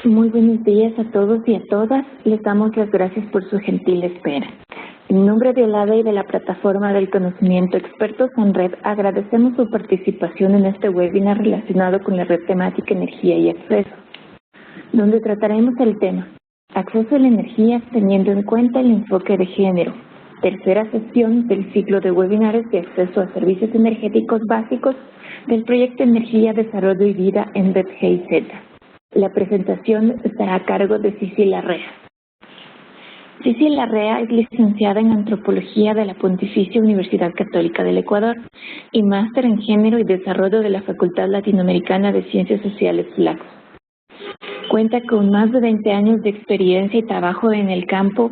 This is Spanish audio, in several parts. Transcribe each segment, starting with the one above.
Muy buenos días a todos y a todas. Les damos las gracias por su gentil espera. En nombre de OLADE y de la Plataforma del Conocimiento Expertos en Red, agradecemos su participación en este webinar relacionado con la red temática Energía y Acceso, donde trataremos el tema Acceso a la energía teniendo en cuenta el enfoque de género, tercera sesión del ciclo de webinares de acceso a servicios energéticos básicos del proyecto Energía, Desarrollo y Vida en Red GIZ. La presentación estará a cargo de Cici Larrea. Cici Larrea es licenciada en Antropología de la Pontificia Universidad Católica del Ecuador y máster en Género y Desarrollo de la Facultad Latinoamericana de Ciencias Sociales FLACS. Cuenta con más de 20 años de experiencia y trabajo en el campo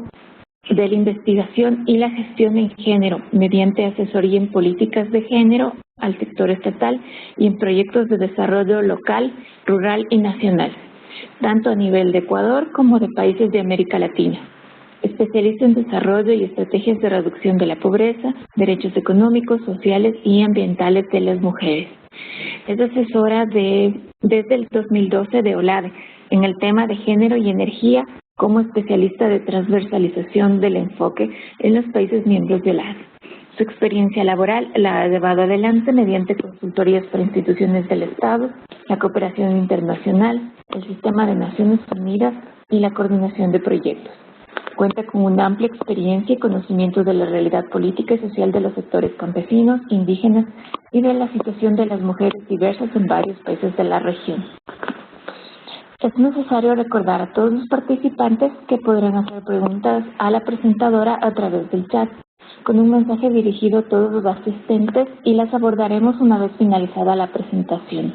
de la investigación y la gestión en género, mediante asesoría en políticas de género al sector estatal y en proyectos de desarrollo local, rural y nacional, tanto a nivel de Ecuador como de países de América Latina. Especialista en desarrollo y estrategias de reducción de la pobreza, derechos económicos, sociales y ambientales de las mujeres. Es asesora desde el 2012 de OLADE en el tema de género y energía como especialista de transversalización del enfoque en los países miembros de OLADE. Su experiencia laboral la ha llevado adelante mediante consultorías para instituciones del Estado, la cooperación internacional, el Sistema de Naciones Unidas y la coordinación de proyectos. Cuenta con una amplia experiencia y conocimiento de la realidad política y social de los sectores campesinos, indígenas y de la situación de las mujeres diversas en varios países de la región. Es necesario recordar a todos los participantes que podrán hacer preguntas a la presentadora a través del chat, con un mensaje dirigido a todos los asistentes y las abordaremos una vez finalizada la presentación.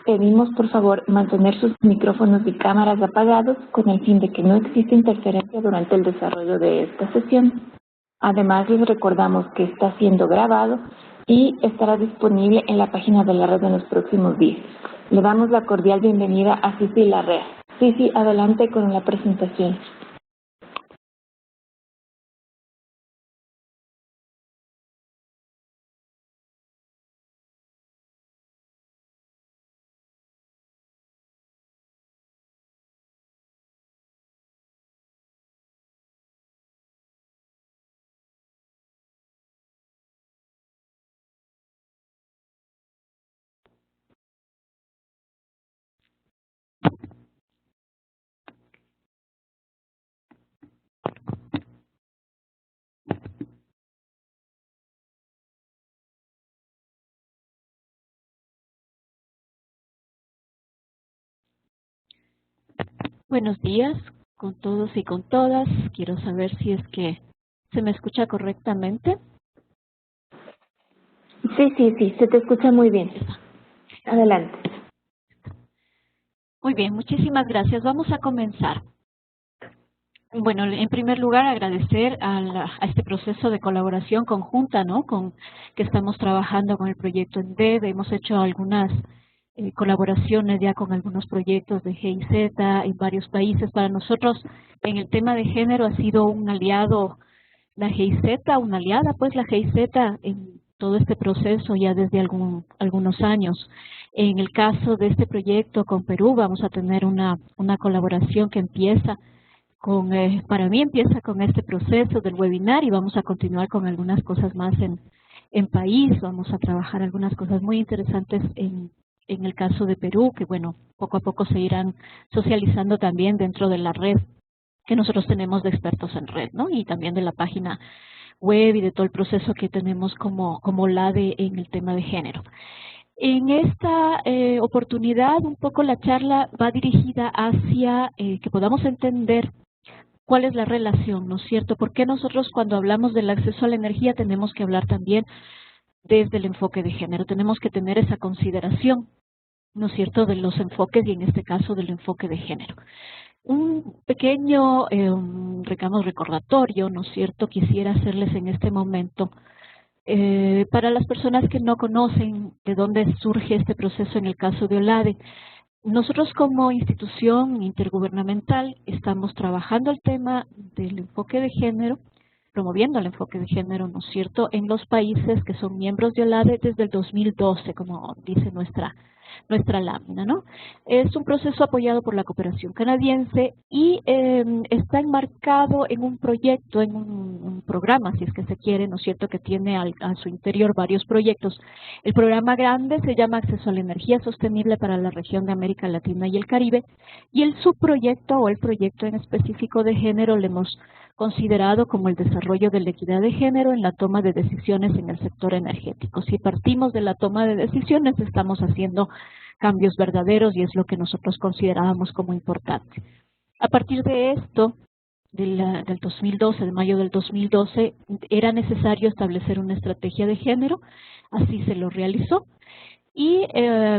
Pedimos, por favor, mantener sus micrófonos y cámaras apagados con el fin de que no exista interferencia durante el desarrollo de esta sesión. Además, les recordamos que está siendo grabado y estará disponible en la página de la red en los próximos días. Le damos la cordial bienvenida a Cici Larrea. Cici, adelante con la presentación. Buenos días con todos y con todas. Quiero saber si es que se me escucha correctamente. Sí, se te escucha muy bien. Adelante. Muy bien, muchísimas gracias. Vamos a comenzar. Bueno, en primer lugar, agradecer a este proceso de colaboración conjunta, ¿no? Que estamos trabajando con el proyecto ENDED. Hemos hecho algunas colaboraciones ya con algunos proyectos de GIZ en varios países. Para nosotros, en el tema de género, ha sido un aliado la GIZ, una aliada, pues la GIZ en todo este proceso ya desde algunos años. En el caso de este proyecto con Perú, vamos a tener una colaboración que empieza para mí empieza con este proceso del webinar y vamos a continuar con algunas cosas más en país. Vamos a trabajar algunas cosas muy interesantes en el caso de Perú, que bueno, poco a poco se irán socializando también dentro de la red que nosotros tenemos de expertos en red, ¿no? Y también de la página web y de todo el proceso que tenemos como LADE en el tema de género. En esta oportunidad, un poco la charla va dirigida hacia que podamos entender cuál es la relación, ¿no es cierto? Porque nosotros cuando hablamos del acceso a la energía tenemos que hablar también desde el enfoque de género, tenemos que tener esa consideración, ¿no es cierto?, de los enfoques y en este caso del enfoque de género. Un pequeño recordatorio, ¿no es cierto?, quisiera hacerles en este momento. Para las personas que no conocen de dónde surge este proceso en el caso de OLADE, nosotros como institución intergubernamental estamos trabajando el tema del enfoque de género, promoviendo el enfoque de género, ¿no es cierto?, en los países que son miembros de OLADE desde el 2012, como dice nuestra nuestra lámina, ¿no? Es un proceso apoyado por la cooperación canadiense y está enmarcado en un proyecto, en un programa, si es que se quiere, ¿no es cierto?, que tiene a su interior varios proyectos. El programa grande se llama Acceso a la Energía Sostenible para la región de América Latina y el Caribe, y el subproyecto o el proyecto en específico de género le hemos considerado como el desarrollo de la equidad de género en la toma de decisiones en el sector energético. Si partimos de la toma de decisiones, estamos haciendo cambios verdaderos y es lo que nosotros considerábamos como importante. A partir de esto, del 2012, de mayo del 2012, era necesario establecer una estrategia de género, así se lo realizó. Y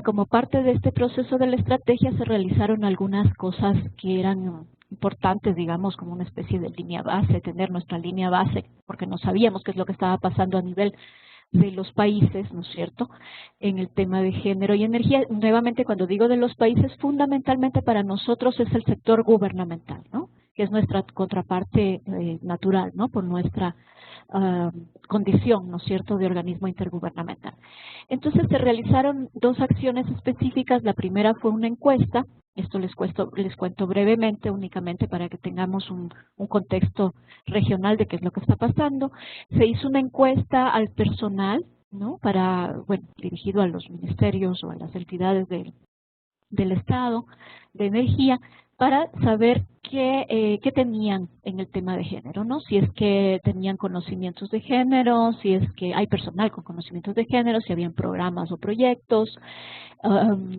como parte de este proceso de la estrategia se realizaron algunas cosas que eran importantes, digamos, como una especie de línea base, tener nuestra línea base, porque no sabíamos qué es lo que estaba pasando a nivel de los países, ¿no es cierto?, en el tema de género y energía. Nuevamente, cuando digo de los países, fundamentalmente para nosotros es el sector gubernamental, ¿no?, que es nuestra contraparte natural, ¿no?, por nuestra condición, ¿no es cierto?, de organismo intergubernamental. Entonces se realizaron dos acciones específicas. La primera fue una encuesta. Esto les cuento brevemente, únicamente para que tengamos un contexto regional de qué es lo que está pasando. Se hizo una encuesta al personal, ¿no?, dirigido a los ministerios o a las entidades del Estado de Energía, para saber qué tenían en el tema de género, ¿no? Si es que tenían conocimientos de género, si es que hay personal con conocimientos de género, si habían programas o proyectos,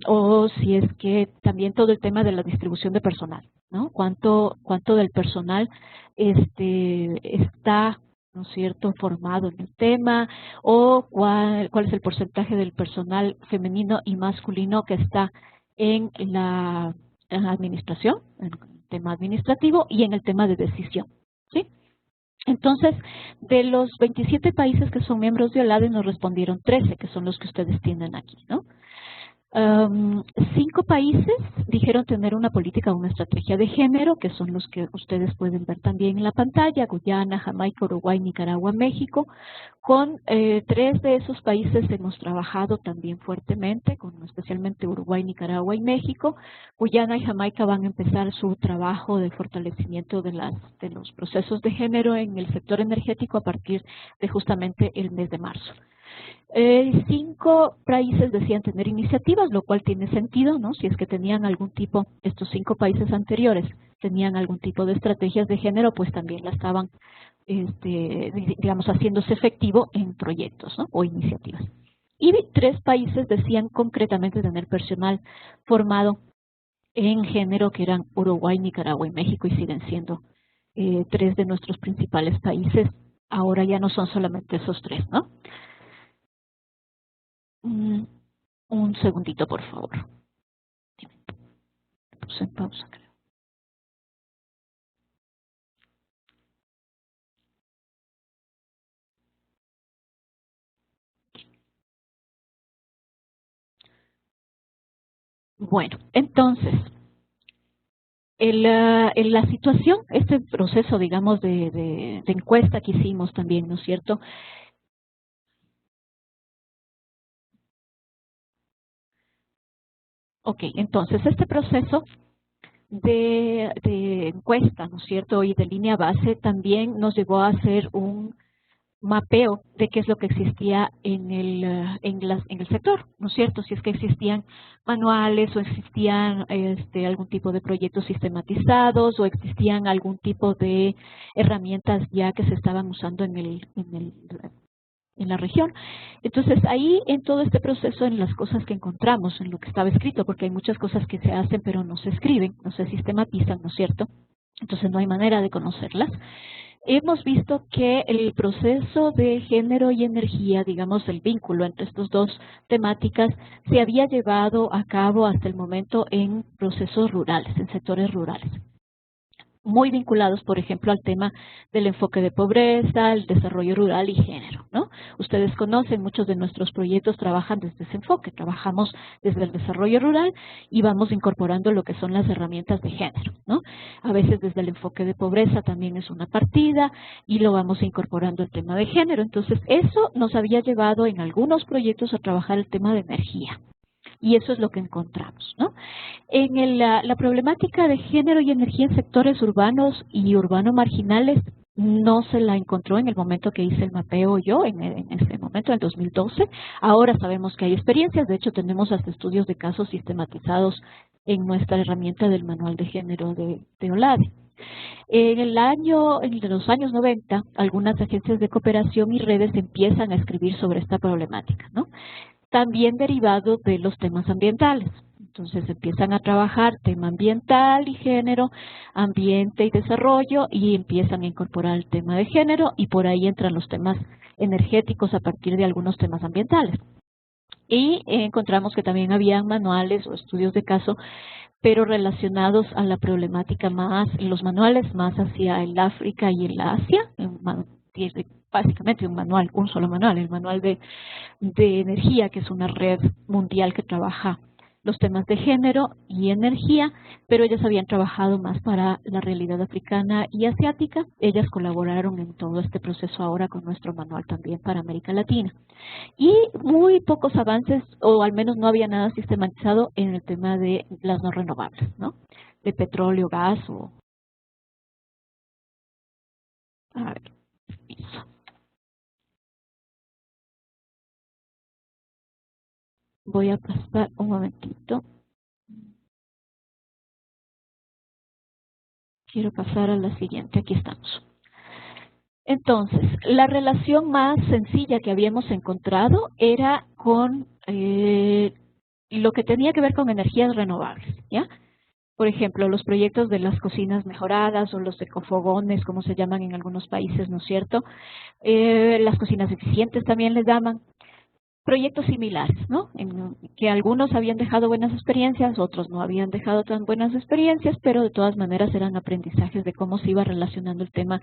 o si es que también todo el tema de la distribución de personal, ¿no? Cuánto del personal está, ¿no es cierto?, formado en el tema, o cuál es el porcentaje del personal femenino y masculino que está en la administración, en el tema administrativo y en el tema de decisión, ¿sí? Entonces, de los 27 países que son miembros de OLADE nos respondieron 13, que son los que ustedes tienen aquí, ¿no? 5 países dijeron tener una política o una estrategia de género, que son los que ustedes pueden ver también en la pantalla: Guyana, Jamaica, Uruguay, Nicaragua, México. Con 3 de esos países hemos trabajado también fuertemente, con especialmente Uruguay, Nicaragua y México. Guyana y Jamaica van a empezar su trabajo de fortalecimiento de los procesos de género en el sector energético a partir de justamente el mes de marzo. 5 países decían tener iniciativas, lo cual tiene sentido, ¿no? Si es que tenían algún tipo, estos 5 países anteriores tenían algún tipo de estrategias de género, pues también la estaban, digamos, haciéndose efectivo en proyectos, ¿no?, o iniciativas. Y 3 países decían concretamente tener personal formado en género, que eran Uruguay, Nicaragua y México, y siguen siendo 3 de nuestros principales países. Ahora ya no son solamente esos 3, ¿no? Un segundito, por favor. Puse en pausa, creo. Bueno, entonces, en la situación, este proceso, digamos, de encuesta que hicimos también, ¿no es cierto? Ok, entonces, este proceso de encuesta, ¿no es cierto?, y de línea base también nos llevó a hacer un mapeo de qué es lo que existía en el sector, ¿no es cierto? Si es que existían manuales o existían algún tipo de proyectos sistematizados o existían algún tipo de herramientas ya que se estaban usando en la región. Entonces, ahí en todo este proceso, en las cosas que encontramos, en lo que estaba escrito, porque hay muchas cosas que se hacen pero no se escriben, no se sistematizan, ¿no es cierto? Entonces no hay manera de conocerlas. Hemos visto que el proceso de género y energía, digamos, el vínculo entre estas dos temáticas, se había llevado a cabo hasta el momento en procesos rurales, en sectores rurales, muy vinculados, por ejemplo, al tema del enfoque de pobreza, el desarrollo rural y género, ¿no? Ustedes conocen, muchos de nuestros proyectos trabajan desde ese enfoque, trabajamos desde el desarrollo rural y vamos incorporando lo que son las herramientas de género, ¿no? A veces desde el enfoque de pobreza también es una partida y lo vamos incorporando el tema de género. Entonces, eso nos había llevado en algunos proyectos a trabajar el tema de energía. Y eso es lo que encontramos, ¿no? En la problemática de género y energía en sectores urbanos y urbano marginales no se la encontró en el momento que hice el mapeo yo, en ese momento, en el 2012. Ahora sabemos que hay experiencias, de hecho tenemos hasta estudios de casos sistematizados en nuestra herramienta del Manual de Género de OLADE. En los años 90, algunas agencias de cooperación y redes empiezan a escribir sobre esta problemática, ¿no? También derivado de los temas ambientales. Entonces empiezan a trabajar tema ambiental y género, ambiente y desarrollo, y empiezan a incorporar el tema de género, y por ahí entran los temas energéticos a partir de algunos temas ambientales. Y encontramos que también había manuales o estudios de caso, pero relacionados a la problemática los manuales más hacia el África y el Asia, básicamente un solo manual, el manual de energía, que es una red mundial que trabaja los temas de género y energía, pero ellas habían trabajado más para la realidad africana y asiática. Ellas colaboraron en todo este proceso ahora con nuestro manual también para América Latina. Y muy pocos avances, o al menos no había nada sistematizado en el tema de las no renovables, ¿no? De petróleo, gas o... A ver, piso. Voy a pasar un momentito. Quiero pasar a la siguiente, aquí estamos. Entonces, la relación más sencilla que habíamos encontrado era con lo que tenía que ver con energías renovables, ¿ya? Por ejemplo, los proyectos de las cocinas mejoradas o los ecofogones, como se llaman en algunos países, ¿no es cierto? Las cocinas eficientes también les llaman. Proyectos similares, ¿no? En que algunos habían dejado buenas experiencias, otros no habían dejado tan buenas experiencias, pero de todas maneras eran aprendizajes de cómo se iba relacionando el tema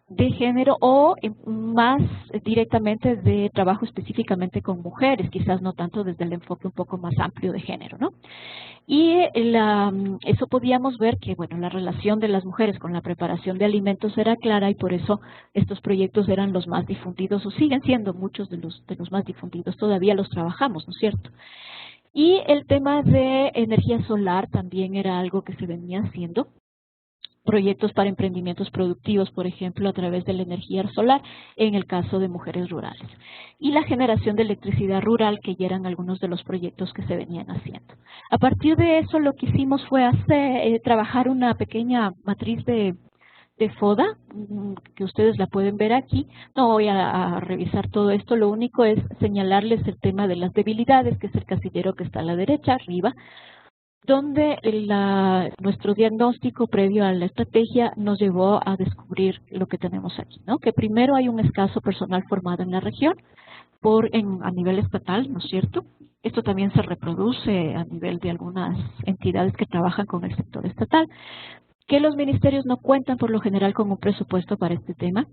de género o más directamente de trabajo específicamente con mujeres, quizás no tanto desde el enfoque un poco más amplio de género, ¿no? Y eso podíamos ver que, bueno, la relación de las mujeres con la preparación de alimentos era clara, y por eso estos proyectos eran los más difundidos, o siguen siendo muchos de los más difundidos, todavía los trabajamos, ¿no es cierto? Y el tema de energía solar también era algo que se venía haciendo. Proyectos para emprendimientos productivos, por ejemplo, a través de la energía solar, en el caso de mujeres rurales. Y la generación de electricidad rural, que ya eran algunos de los proyectos que se venían haciendo. A partir de eso, lo que hicimos fue trabajar una pequeña matriz de FODA, que ustedes la pueden ver aquí. No voy a revisar todo esto, lo único es señalarles el tema de las debilidades, que es el casillero que está a la derecha, arriba, donde nuestro diagnóstico previo a la estrategia nos llevó a descubrir lo que tenemos aquí, ¿no? Que primero hay un escaso personal formado en la región a nivel estatal, ¿no es cierto? Esto también se reproduce a nivel de algunas entidades que trabajan con el sector estatal, que los ministerios no cuentan por lo general con un presupuesto para este tema,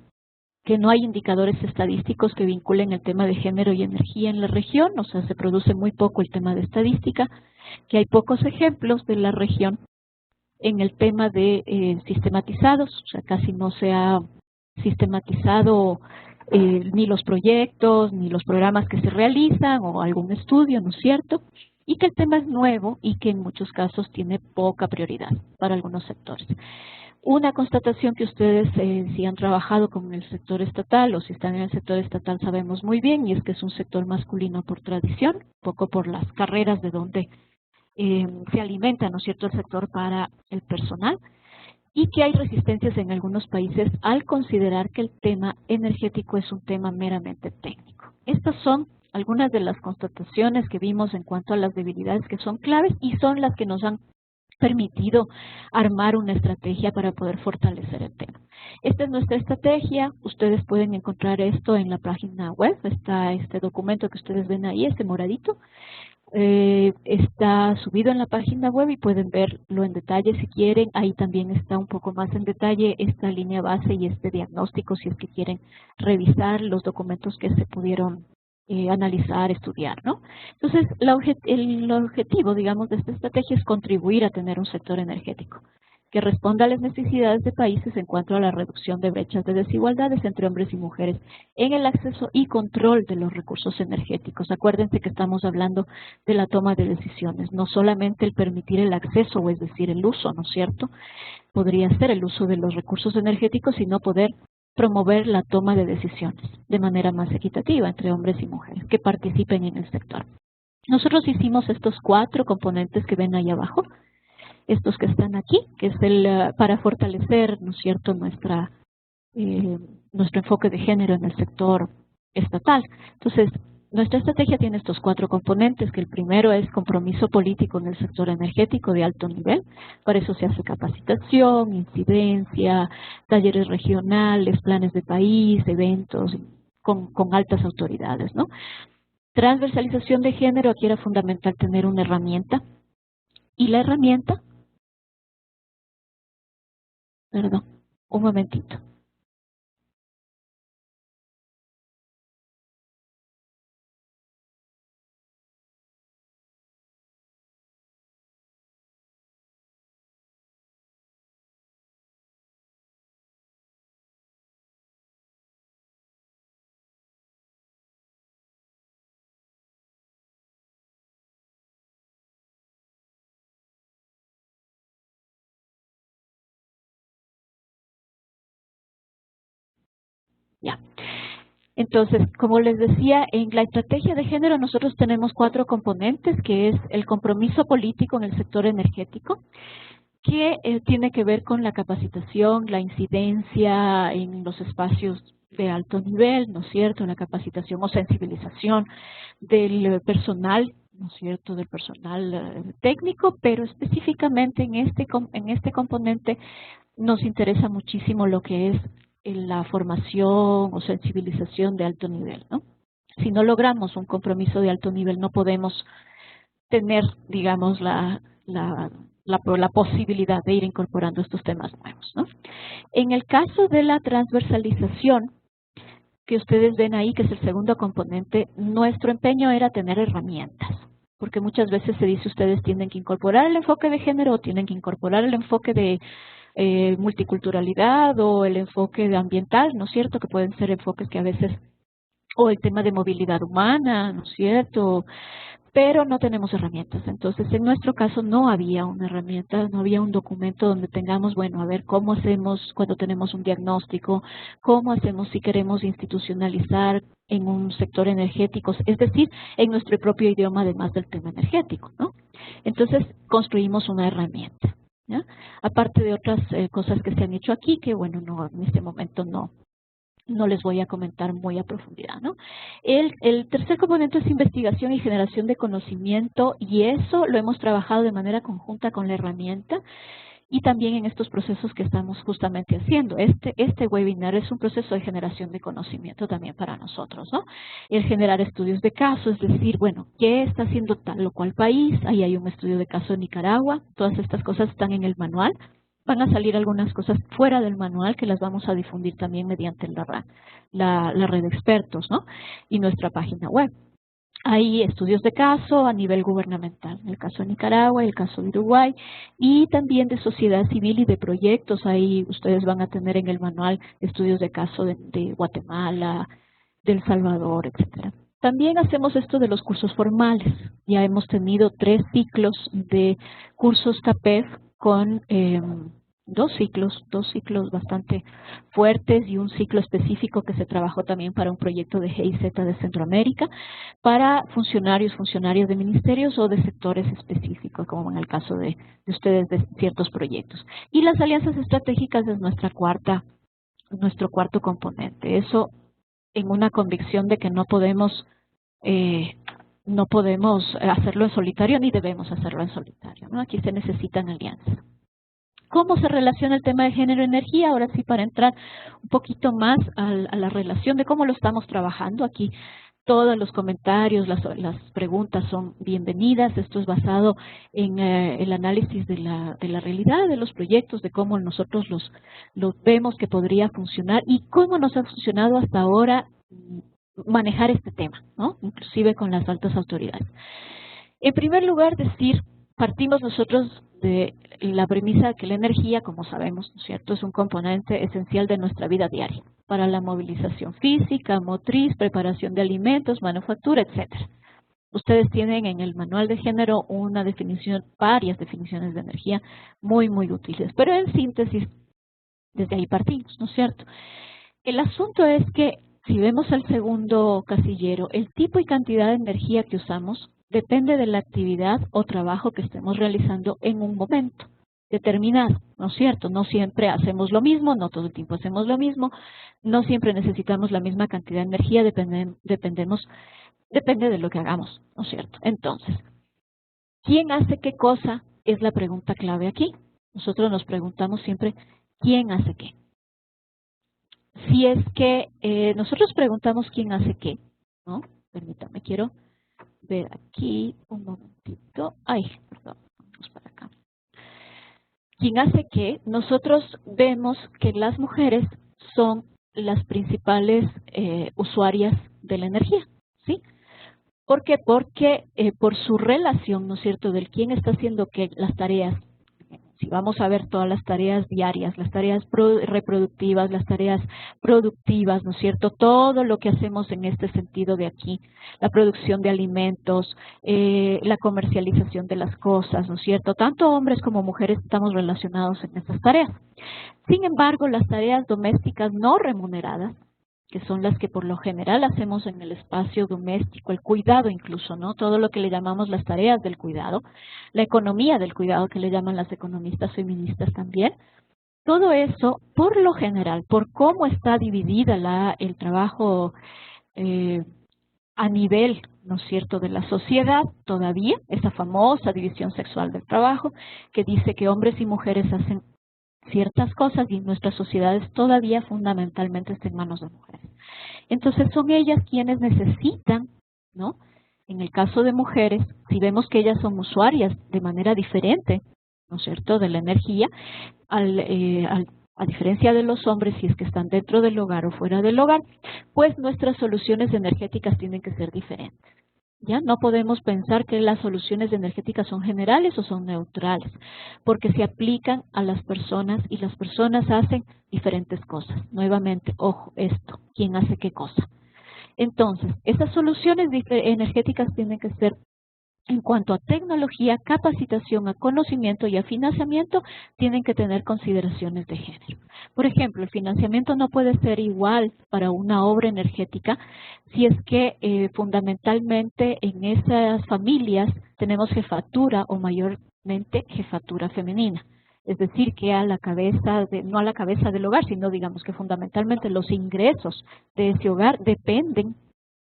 que no hay indicadores estadísticos que vinculen el tema de género y energía en la región, o sea, se produce muy poco el tema de estadística, que hay pocos ejemplos de la región en el tema de sistematizados, o sea, casi no se ha sistematizado ni los proyectos, ni los programas que se realizan, o algún estudio, ¿no es cierto? Y que el tema es nuevo y que en muchos casos tiene poca prioridad para algunos sectores. Una constatación que ustedes, si han trabajado con el sector estatal o si están en el sector estatal, sabemos muy bien, y es que es un sector masculino por tradición, poco por las carreras de donde se alimenta, ¿no es cierto?, el sector para el personal, y que hay resistencias en algunos países al considerar que el tema energético es un tema meramente técnico. Estas son algunas de las constataciones que vimos en cuanto a las debilidades que son claves y son las que nos han permitido armar una estrategia para poder fortalecer el tema. Esta es nuestra estrategia. Ustedes pueden encontrar esto en la página web. Está este documento que ustedes ven ahí, este moradito. Está subido en la página web y pueden verlo en detalle si quieren. Ahí también está un poco más en detalle esta línea base y este diagnóstico, si es que quieren revisar los documentos que se pudieron analizar, estudiar, ¿no? Entonces, el objetivo, digamos, de esta estrategia es contribuir a tener un sector energético que responda a las necesidades de países en cuanto a la reducción de brechas de desigualdades entre hombres y mujeres en el acceso y control de los recursos energéticos. Acuérdense que estamos hablando de la toma de decisiones, no solamente el permitir el acceso, o es decir, el uso, ¿no es cierto? Podría ser el uso de los recursos energéticos, sino poder promover la toma de decisiones de manera más equitativa entre hombres y mujeres que participen en el sector. Nosotros hicimos estos 4 componentes que ven ahí abajo, estos que están aquí, que es para fortalecer, ¿no es cierto?, nuestro enfoque de género en el sector estatal. Entonces, nuestra estrategia tiene estos 4 componentes, que el primero es compromiso político en el sector energético de alto nivel. Para eso se hace capacitación, incidencia, talleres regionales, planes de país, eventos con altas autoridades, ¿no? Transversalización de género, aquí era fundamental tener una herramienta. Y la herramienta, perdón, un momentito. Ya. Entonces, como les decía, en la estrategia de género nosotros tenemos 4 componentes, que es el compromiso político en el sector energético, que tiene que ver con la capacitación, la incidencia en los espacios de alto nivel, ¿no es cierto?, la capacitación o sensibilización del personal, ¿no es cierto?, del personal técnico, pero específicamente en este componente nos interesa muchísimo lo que es la formación o sensibilización de alto nivel, ¿no? Si no logramos un compromiso de alto nivel, no podemos tener, digamos, la posibilidad de ir incorporando estos temas nuevos, ¿no? En el caso de la transversalización, que ustedes ven ahí, que es el segundo componente, nuestro empeño era tener herramientas, porque muchas veces se dice ustedes tienen que incorporar el enfoque de género o tienen que incorporar el enfoque de multiculturalidad o el enfoque de ambiental, ¿no es cierto?, que pueden ser enfoques que a veces, o el tema de movilidad humana, ¿no es cierto?, pero no tenemos herramientas. Entonces, en nuestro caso no había una herramienta, no había un documento donde tengamos, bueno, a ver cómo hacemos cuando tenemos un diagnóstico, cómo hacemos si queremos institucionalizar en un sector energético, es decir, en nuestro propio idioma, además del tema energético, ¿no? Entonces, construimos una herramienta, ¿ya? Aparte de otras cosas que se han hecho aquí, que bueno, no, en este momento no les voy a comentar muy a profundidad, ¿no? El tercer componente es investigación y generación de conocimiento, y eso lo hemos trabajado de manera conjunta con la herramienta y también en estos procesos que estamos justamente haciendo. Este webinar es un proceso de generación de conocimiento también para nosotros, ¿no? El generar estudios de caso, es decir, bueno, ¿qué está haciendo tal o cual país? Ahí hay un estudio de caso en Nicaragua. Todas estas cosas están en el manual. Van a salir algunas cosas fuera del manual que las vamos a difundir también mediante la red de expertos, ¿no? Y nuestra página web. Hay estudios de caso a nivel gubernamental, el caso de Nicaragua, el caso de Uruguay, y también de sociedad civil y de proyectos. Ahí ustedes van a tener en el manual estudios de caso de Guatemala, de El Salvador, etcétera. También hacemos esto de los cursos formales. Ya hemos tenido 3 ciclos de cursos CAPEF con 2 ciclos bastante fuertes y un ciclo específico que se trabajó también para un proyecto de GIZ de Centroamérica para funcionarias de ministerios o de sectores específicos, como en el caso de ustedes de ciertos proyectos. Y las alianzas estratégicas es nuestro cuarto componente. Eso en una convicción de que no podemos hacerlo en solitario ni debemos hacerlo en solitario, ¿no? Aquí se necesitan alianzas. ¿Cómo se relaciona el tema de género-energía? Ahora sí, para entrar un poquito más a la relación de cómo lo estamos trabajando. Aquí todos los comentarios, las preguntas son bienvenidas. Esto es basado en el análisis de la realidad de los proyectos, de cómo nosotros los vemos que podría funcionar y cómo nos ha funcionado hasta ahora manejar este tema, ¿no? Inclusive con las altas autoridades. En primer lugar, partimos nosotros desde la premisa de que la energía, como sabemos, ¿no es cierto?, es un componente esencial de nuestra vida diaria para la movilización física, motriz, preparación de alimentos, manufactura, etcétera. Ustedes tienen en el manual de género una definición, varias definiciones de energía muy, muy útiles. Pero en síntesis, desde ahí partimos, ¿no es cierto? El asunto es que, si vemos el segundo casillero, el tipo y cantidad de energía que usamos depende de la actividad o trabajo que estemos realizando en un momento determinado, ¿no es cierto? No siempre hacemos lo mismo, no todo el tiempo hacemos lo mismo, no siempre necesitamos la misma cantidad de energía, depende de lo que hagamos, ¿no es cierto? Entonces, ¿quién hace qué cosa? Es la pregunta clave aquí. Nosotros nos preguntamos siempre, ¿quién hace qué? Si es que nosotros preguntamos quién hace qué, ¿no? Permítame, quiero ver aquí un momentito. Ay, perdón, vamos para acá. ¿Quién hace qué? Nosotros vemos que las mujeres son las principales usuarias de la energía, ¿sí? ¿Por qué? Porque por su relación, ¿no es cierto?, del quién está haciendo qué, las tareas. Si vamos a ver todas las tareas diarias, las tareas reproductivas, las tareas productivas, ¿no es cierto? Todo lo que hacemos en este sentido de aquí, la producción de alimentos, la comercialización de las cosas, ¿no es cierto? Tanto hombres como mujeres estamos relacionados en estas tareas. Sin embargo, las tareas domésticas no remuneradas, que son las que por lo general hacemos en el espacio doméstico, el cuidado incluso, ¿no? Todo lo que le llamamos las tareas del cuidado, la economía del cuidado que le llaman las economistas feministas también. Todo eso, por lo general, por cómo está dividida el trabajo a nivel, ¿no es cierto?, de la sociedad, todavía, esa famosa división sexual del trabajo, que dice que hombres y mujeres hacen ciertas cosas y nuestras sociedades todavía fundamentalmente están en manos de mujeres. Entonces son ellas quienes necesitan, ¿no? En el caso de mujeres, si vemos que ellas son usuarias de manera diferente, ¿no es cierto?, de la energía, a diferencia de los hombres, si es que están dentro del hogar o fuera del hogar, pues nuestras soluciones energéticas tienen que ser diferentes. ¿Ya? No podemos pensar que las soluciones energéticas son generales o son neutrales, porque se aplican a las personas y las personas hacen diferentes cosas. Nuevamente, ojo, esto, ¿quién hace qué cosa? Entonces, esas soluciones energéticas tienen que ser, en cuanto a tecnología, capacitación, a conocimiento y a financiamiento, tienen que tener consideraciones de género. Por ejemplo, el financiamiento no puede ser igual para una obra energética si es que fundamentalmente en esas familias tenemos jefatura o mayormente jefatura femenina. Es decir, que no a la cabeza del hogar, sino digamos que fundamentalmente los ingresos de ese hogar dependen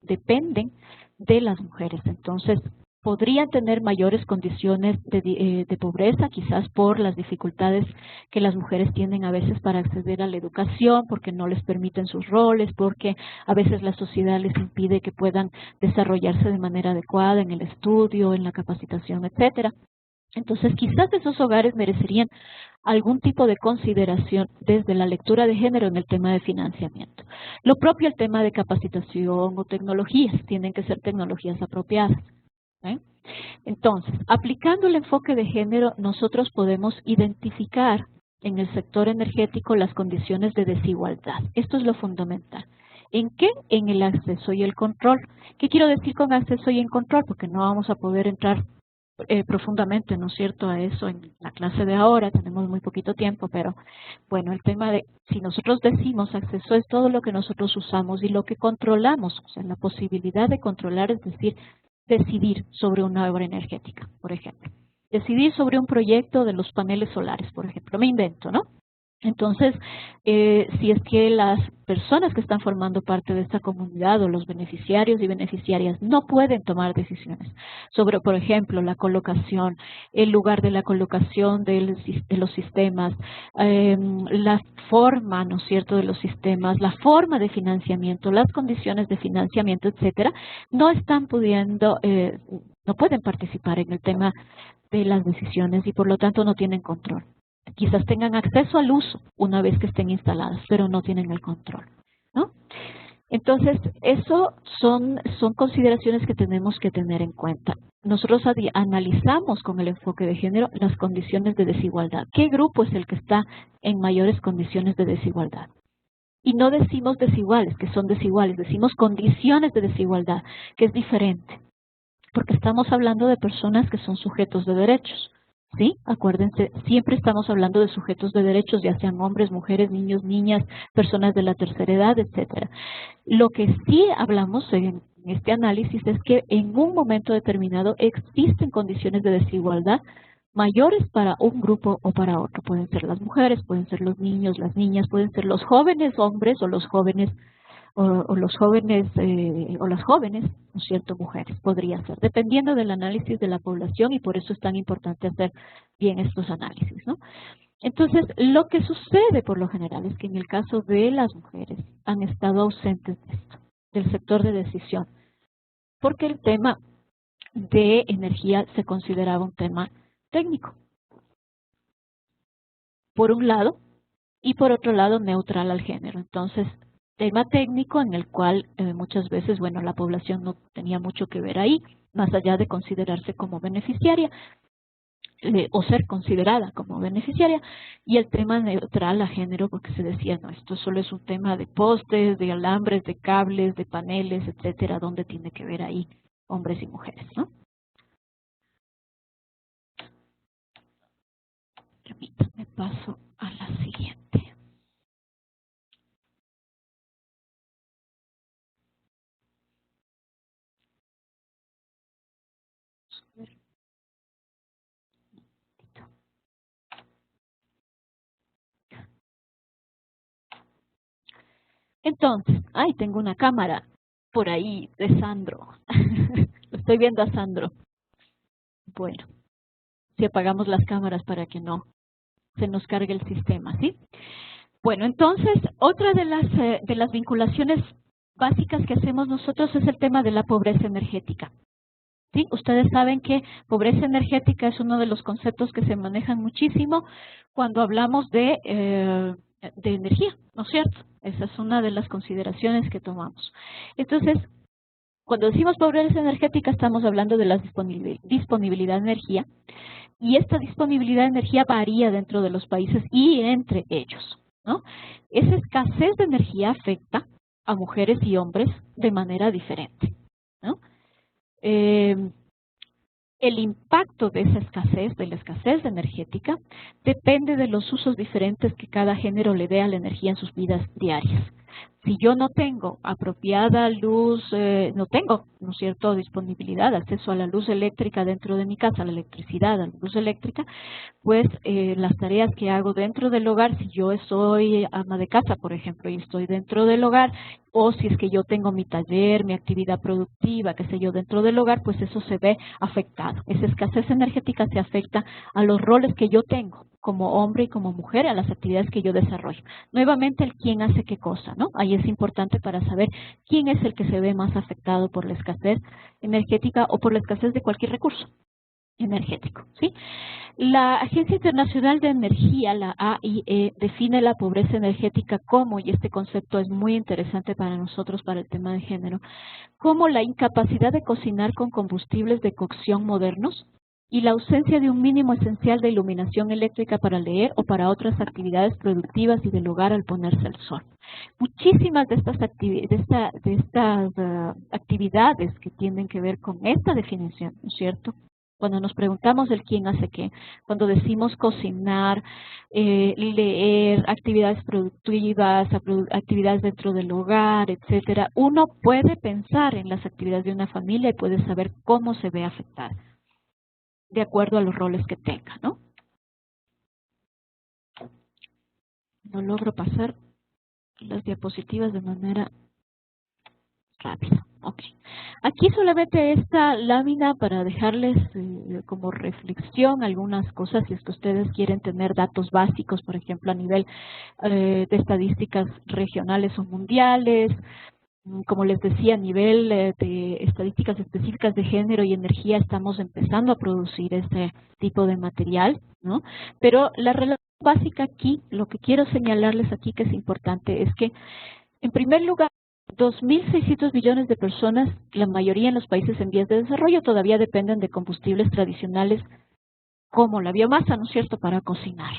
de las mujeres. Entonces, podrían tener mayores condiciones de pobreza, quizás por las dificultades que las mujeres tienen a veces para acceder a la educación, porque no les permiten sus roles, porque a veces la sociedad les impide que puedan desarrollarse de manera adecuada en el estudio, en la capacitación, etcétera. Entonces, quizás esos hogares merecerían algún tipo de consideración desde la lectura de género en el tema de financiamiento. Lo propio el tema de capacitación o tecnologías, tienen que ser tecnologías apropiadas. Entonces, aplicando el enfoque de género, nosotros podemos identificar en el sector energético las condiciones de desigualdad. Esto es lo fundamental. ¿En qué? En el acceso y el control. ¿Qué quiero decir con acceso y en control? Porque no vamos a poder entrar profundamente, ¿no es cierto?, a eso en la clase de ahora, tenemos muy poquito tiempo, pero bueno, el tema de, si nosotros decimos acceso es todo lo que nosotros usamos y lo que controlamos, o sea, la posibilidad de controlar, es decir, decidir sobre una obra energética, por ejemplo. Decidir sobre un proyecto de los paneles solares, por ejemplo. Me invento, ¿no? Entonces, si es que las personas que están formando parte de esta comunidad o los beneficiarios y beneficiarias no pueden tomar decisiones sobre, por ejemplo, la colocación, el lugar de la colocación de los sistemas, la forma, ¿no es cierto?, de los sistemas, la forma de financiamiento, las condiciones de financiamiento, etcétera, no están pudiendo, no pueden participar en el tema de las decisiones y por lo tanto no tienen control. Quizás tengan acceso al uso una vez que estén instaladas, pero no tienen el control, ¿no? Entonces, eso son consideraciones que tenemos que tener en cuenta. Nosotros analizamos con el enfoque de género las condiciones de desigualdad. ¿Qué grupo es el que está en mayores condiciones de desigualdad? Y no decimos desiguales, que son desiguales, decimos condiciones de desigualdad, que es diferente, porque estamos hablando de personas que son sujetos de derechos. ¿Sí? Acuérdense, siempre estamos hablando de sujetos de derechos, ya sean hombres, mujeres, niños, niñas, personas de la tercera edad, etcétera. Lo que sí hablamos en este análisis es que en un momento determinado existen condiciones de desigualdad mayores para un grupo o para otro. Pueden ser las mujeres, pueden ser los niños, las niñas, pueden ser los jóvenes hombres o los jóvenes o los jóvenes o las jóvenes, ¿no es cierto?, mujeres, podría ser, dependiendo del análisis de la población, y por eso es tan importante hacer bien estos análisis, ¿no? Entonces, lo que sucede por lo general es que en el caso de las mujeres han estado ausentes de esto, del sector de decisión, porque el tema de energía se consideraba un tema técnico, por un lado, y por otro lado neutral al género. Entonces, tema técnico en el cual muchas veces, bueno, la población no tenía mucho que ver ahí, más allá de considerarse como beneficiaria o ser considerada como beneficiaria, y el tema neutral a género, porque se decía, no, esto solo es un tema de postes, de alambres, de cables, de paneles, etcétera, donde tiene que ver ahí hombres y mujeres, ¿no? Permítanme, paso a la siguiente. Entonces, ay, tengo una cámara por ahí de Sandro. Lo estoy viendo a Sandro. Bueno, si apagamos las cámaras para que no se nos cargue el sistema, ¿sí? Bueno, entonces, otra de las vinculaciones básicas que hacemos nosotros es el tema de la pobreza energética. ¿Sí? Ustedes saben que pobreza energética es uno de los conceptos que se manejan muchísimo cuando hablamos de energía, ¿no es cierto? Esa es una de las consideraciones que tomamos. Entonces, cuando decimos pobreza energética estamos hablando de la disponibilidad de energía, y esta disponibilidad de energía varía dentro de los países y entre ellos, ¿no? Esa escasez de energía afecta a mujeres y hombres de manera diferente, ¿no? El impacto de esa escasez, de la escasez energética, depende de los usos diferentes que cada género le dé a la energía en sus vidas diarias. Si yo no tengo apropiada luz, no tengo, ¿no es cierto?, disponibilidad, acceso a la luz eléctrica dentro de mi casa, a la electricidad, a la luz eléctrica, pues las tareas que hago dentro del hogar, si yo soy ama de casa, por ejemplo, y estoy dentro del hogar, o si es que yo tengo mi taller, mi actividad productiva, qué sé yo, dentro del hogar, pues eso se ve afectado. Esa escasez energética se afecta a los roles que yo tengo como hombre y como mujer, a las actividades que yo desarrollo. Nuevamente, el quién hace qué cosa, ¿no? Ahí es importante para saber quién es el que se ve más afectado por la escasez energética o por la escasez de cualquier recurso energético, ¿sí? La Agencia Internacional de Energía, la AIE, define la pobreza energética como, y este concepto es muy interesante para nosotros, para el tema de género, como la incapacidad de cocinar con combustibles de cocción modernos y la ausencia de un mínimo esencial de iluminación eléctrica para leer o para otras actividades productivas y del hogar al ponerse el sol. Muchísimas de estas actividades que tienen que ver con esta definición, ¿no es cierto? Cuando nos preguntamos el quién hace qué, cuando decimos cocinar, leer, actividades productivas, actividades dentro del hogar, etcétera, uno puede pensar en las actividades de una familia y puede saber cómo se ve afectada, de acuerdo a los roles que tenga, ¿no? No logro pasar las diapositivas de manera rápida. Ok. Aquí solamente esta lámina para dejarles como reflexión algunas cosas, si es que ustedes quieren tener datos básicos, por ejemplo, a nivel de estadísticas regionales o mundiales. Como les decía, a nivel de estadísticas específicas de género y energía estamos empezando a producir este tipo de material, ¿no? Pero la relación básica aquí, lo que quiero señalarles aquí que es importante es que, en primer lugar, 2.600 millones de personas, la mayoría en los países en vías de desarrollo, todavía dependen de combustibles tradicionales como la biomasa, ¿no es cierto?, para cocinar.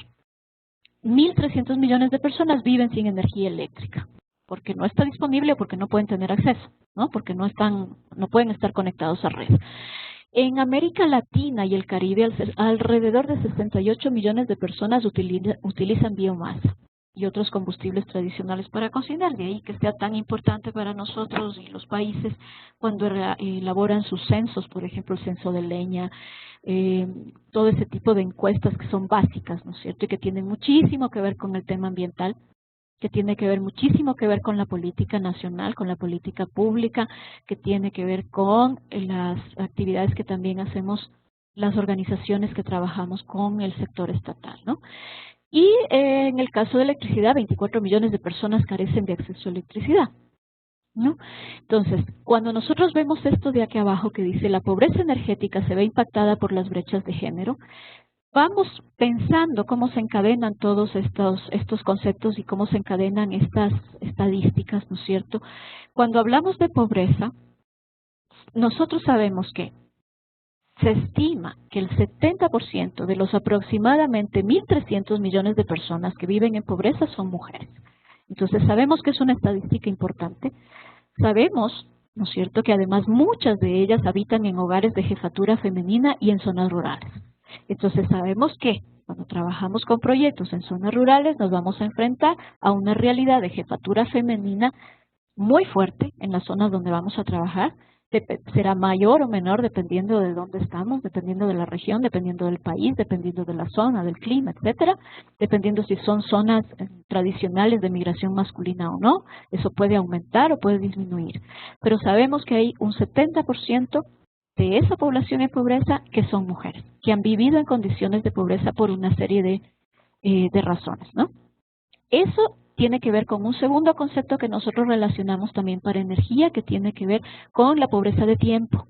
1.300 millones de personas viven sin energía eléctrica, porque no está disponible o porque no pueden tener acceso, ¿no? Porque no pueden estar conectados a red. En América Latina y el Caribe, alrededor de 68 millones de personas utilizan biomasa y otros combustibles tradicionales para cocinar. De ahí que sea tan importante para nosotros y los países cuando elaboran sus censos, por ejemplo, el censo de leña, todo ese tipo de encuestas que son básicas, ¿no es cierto? Y que tienen muchísimo que ver con el tema ambiental, que tiene que ver muchísimo que ver con la política nacional, con la política pública, que tiene que ver con las actividades que también hacemos las organizaciones que trabajamos con el sector estatal, ¿no? Y en el caso de electricidad, 24 millones de personas carecen de acceso a electricidad, ¿no? Entonces, cuando nosotros vemos esto de aquí abajo que dice la pobreza energética se ve impactada por las brechas de género, vamos pensando cómo se encadenan todos estos conceptos y cómo se encadenan estas estadísticas, ¿no es cierto? Cuando hablamos de pobreza, nosotros sabemos que se estima que el 70% de los aproximadamente 1.300 millones de personas que viven en pobreza son mujeres. Entonces sabemos que es una estadística importante. Sabemos, ¿no es cierto?, que además muchas de ellas habitan en hogares de jefatura femenina y en zonas rurales. Entonces sabemos que cuando trabajamos con proyectos en zonas rurales nos vamos a enfrentar a una realidad de jefatura femenina muy fuerte en las zonas donde vamos a trabajar. Será mayor o menor dependiendo de dónde estamos, dependiendo de la región, dependiendo del país, dependiendo de la zona, del clima, etcétera, dependiendo si son zonas tradicionales de migración masculina o no. Eso puede aumentar o puede disminuir. Pero sabemos que hay un 70% de esa población en pobreza que son mujeres, que han vivido en condiciones de pobreza por una serie de razones, ¿no? Eso tiene que ver con un segundo concepto que nosotros relacionamos también para energía, que tiene que ver con la pobreza de tiempo.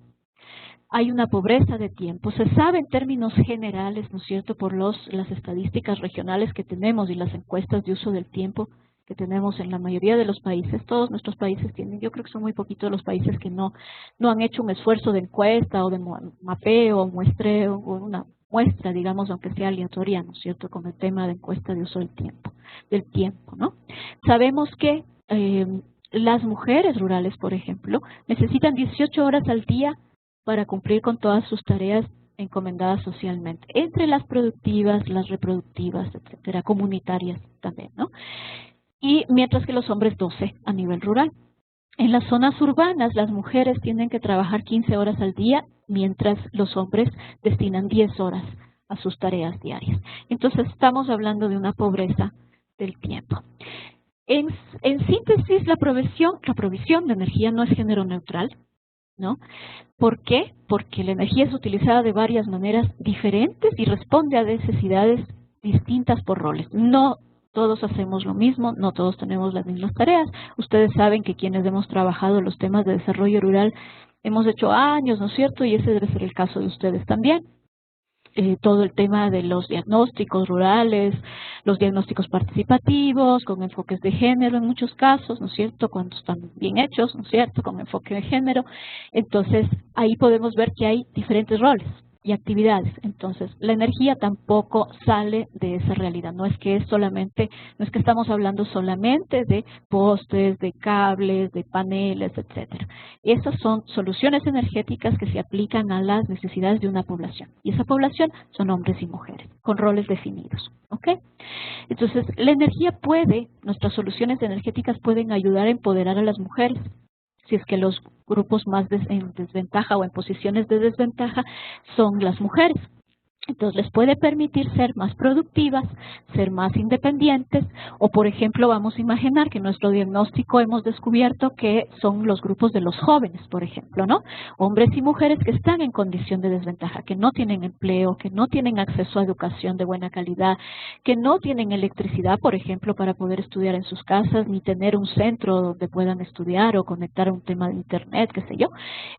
Hay una pobreza de tiempo. Se sabe en términos generales, ¿no es cierto?, por las estadísticas regionales que tenemos y las encuestas de uso del tiempo que tenemos en la mayoría de los países. Todos nuestros países tienen, yo creo que son muy poquitos los países que no han hecho un esfuerzo de encuesta o de mapeo o muestreo o una muestra, digamos, aunque sea aleatoria, ¿no es cierto?, con el tema de encuesta de uso del tiempo, ¿no? Sabemos que las mujeres rurales, por ejemplo, necesitan 18 horas al día para cumplir con todas sus tareas encomendadas socialmente, entre las productivas, las reproductivas, etcétera, comunitarias también, ¿no? Y mientras que los hombres 12 a nivel rural. En las zonas urbanas las mujeres tienen que trabajar 15 horas al día, mientras los hombres destinan 10 horas a sus tareas diarias. Entonces estamos hablando de una pobreza del tiempo. En síntesis, la provisión de energía no es género neutral, ¿no? ¿Por qué? Porque la energía es utilizada de varias maneras diferentes y responde a necesidades distintas por roles. No todos hacemos lo mismo, no todos tenemos las mismas tareas. Ustedes saben que quienes hemos trabajado los temas de desarrollo rural hemos hecho años, ¿no es cierto? Y ese debe ser el caso de ustedes también. Todo el tema de los diagnósticos rurales, los diagnósticos participativos, con enfoques de género en muchos casos, ¿no es cierto?, cuando están bien hechos, ¿no es cierto?, con enfoque de género. Entonces, ahí podemos ver que hay diferentes roles y actividades. Entonces, la energía tampoco sale de esa realidad. No es que estamos hablando solamente de postes, de cables, de paneles, etcétera. Esas son soluciones energéticas que se aplican a las necesidades de una población. Y esa población son hombres y mujeres, con roles definidos. ¿Ok? Entonces, nuestras soluciones energéticas pueden ayudar a empoderar a las mujeres. Si es que los grupos más en desventaja o en posiciones de desventaja son las mujeres. Entonces les puede permitir ser más productivas, ser más independientes, o por ejemplo vamos a imaginar que en nuestro diagnóstico hemos descubierto que son los grupos de los jóvenes, por ejemplo, ¿no? Hombres y mujeres que están en condición de desventaja, que no tienen empleo, que no tienen acceso a educación de buena calidad, que no tienen electricidad, por ejemplo, para poder estudiar en sus casas, ni tener un centro donde puedan estudiar o conectar a un tema de internet, qué sé yo.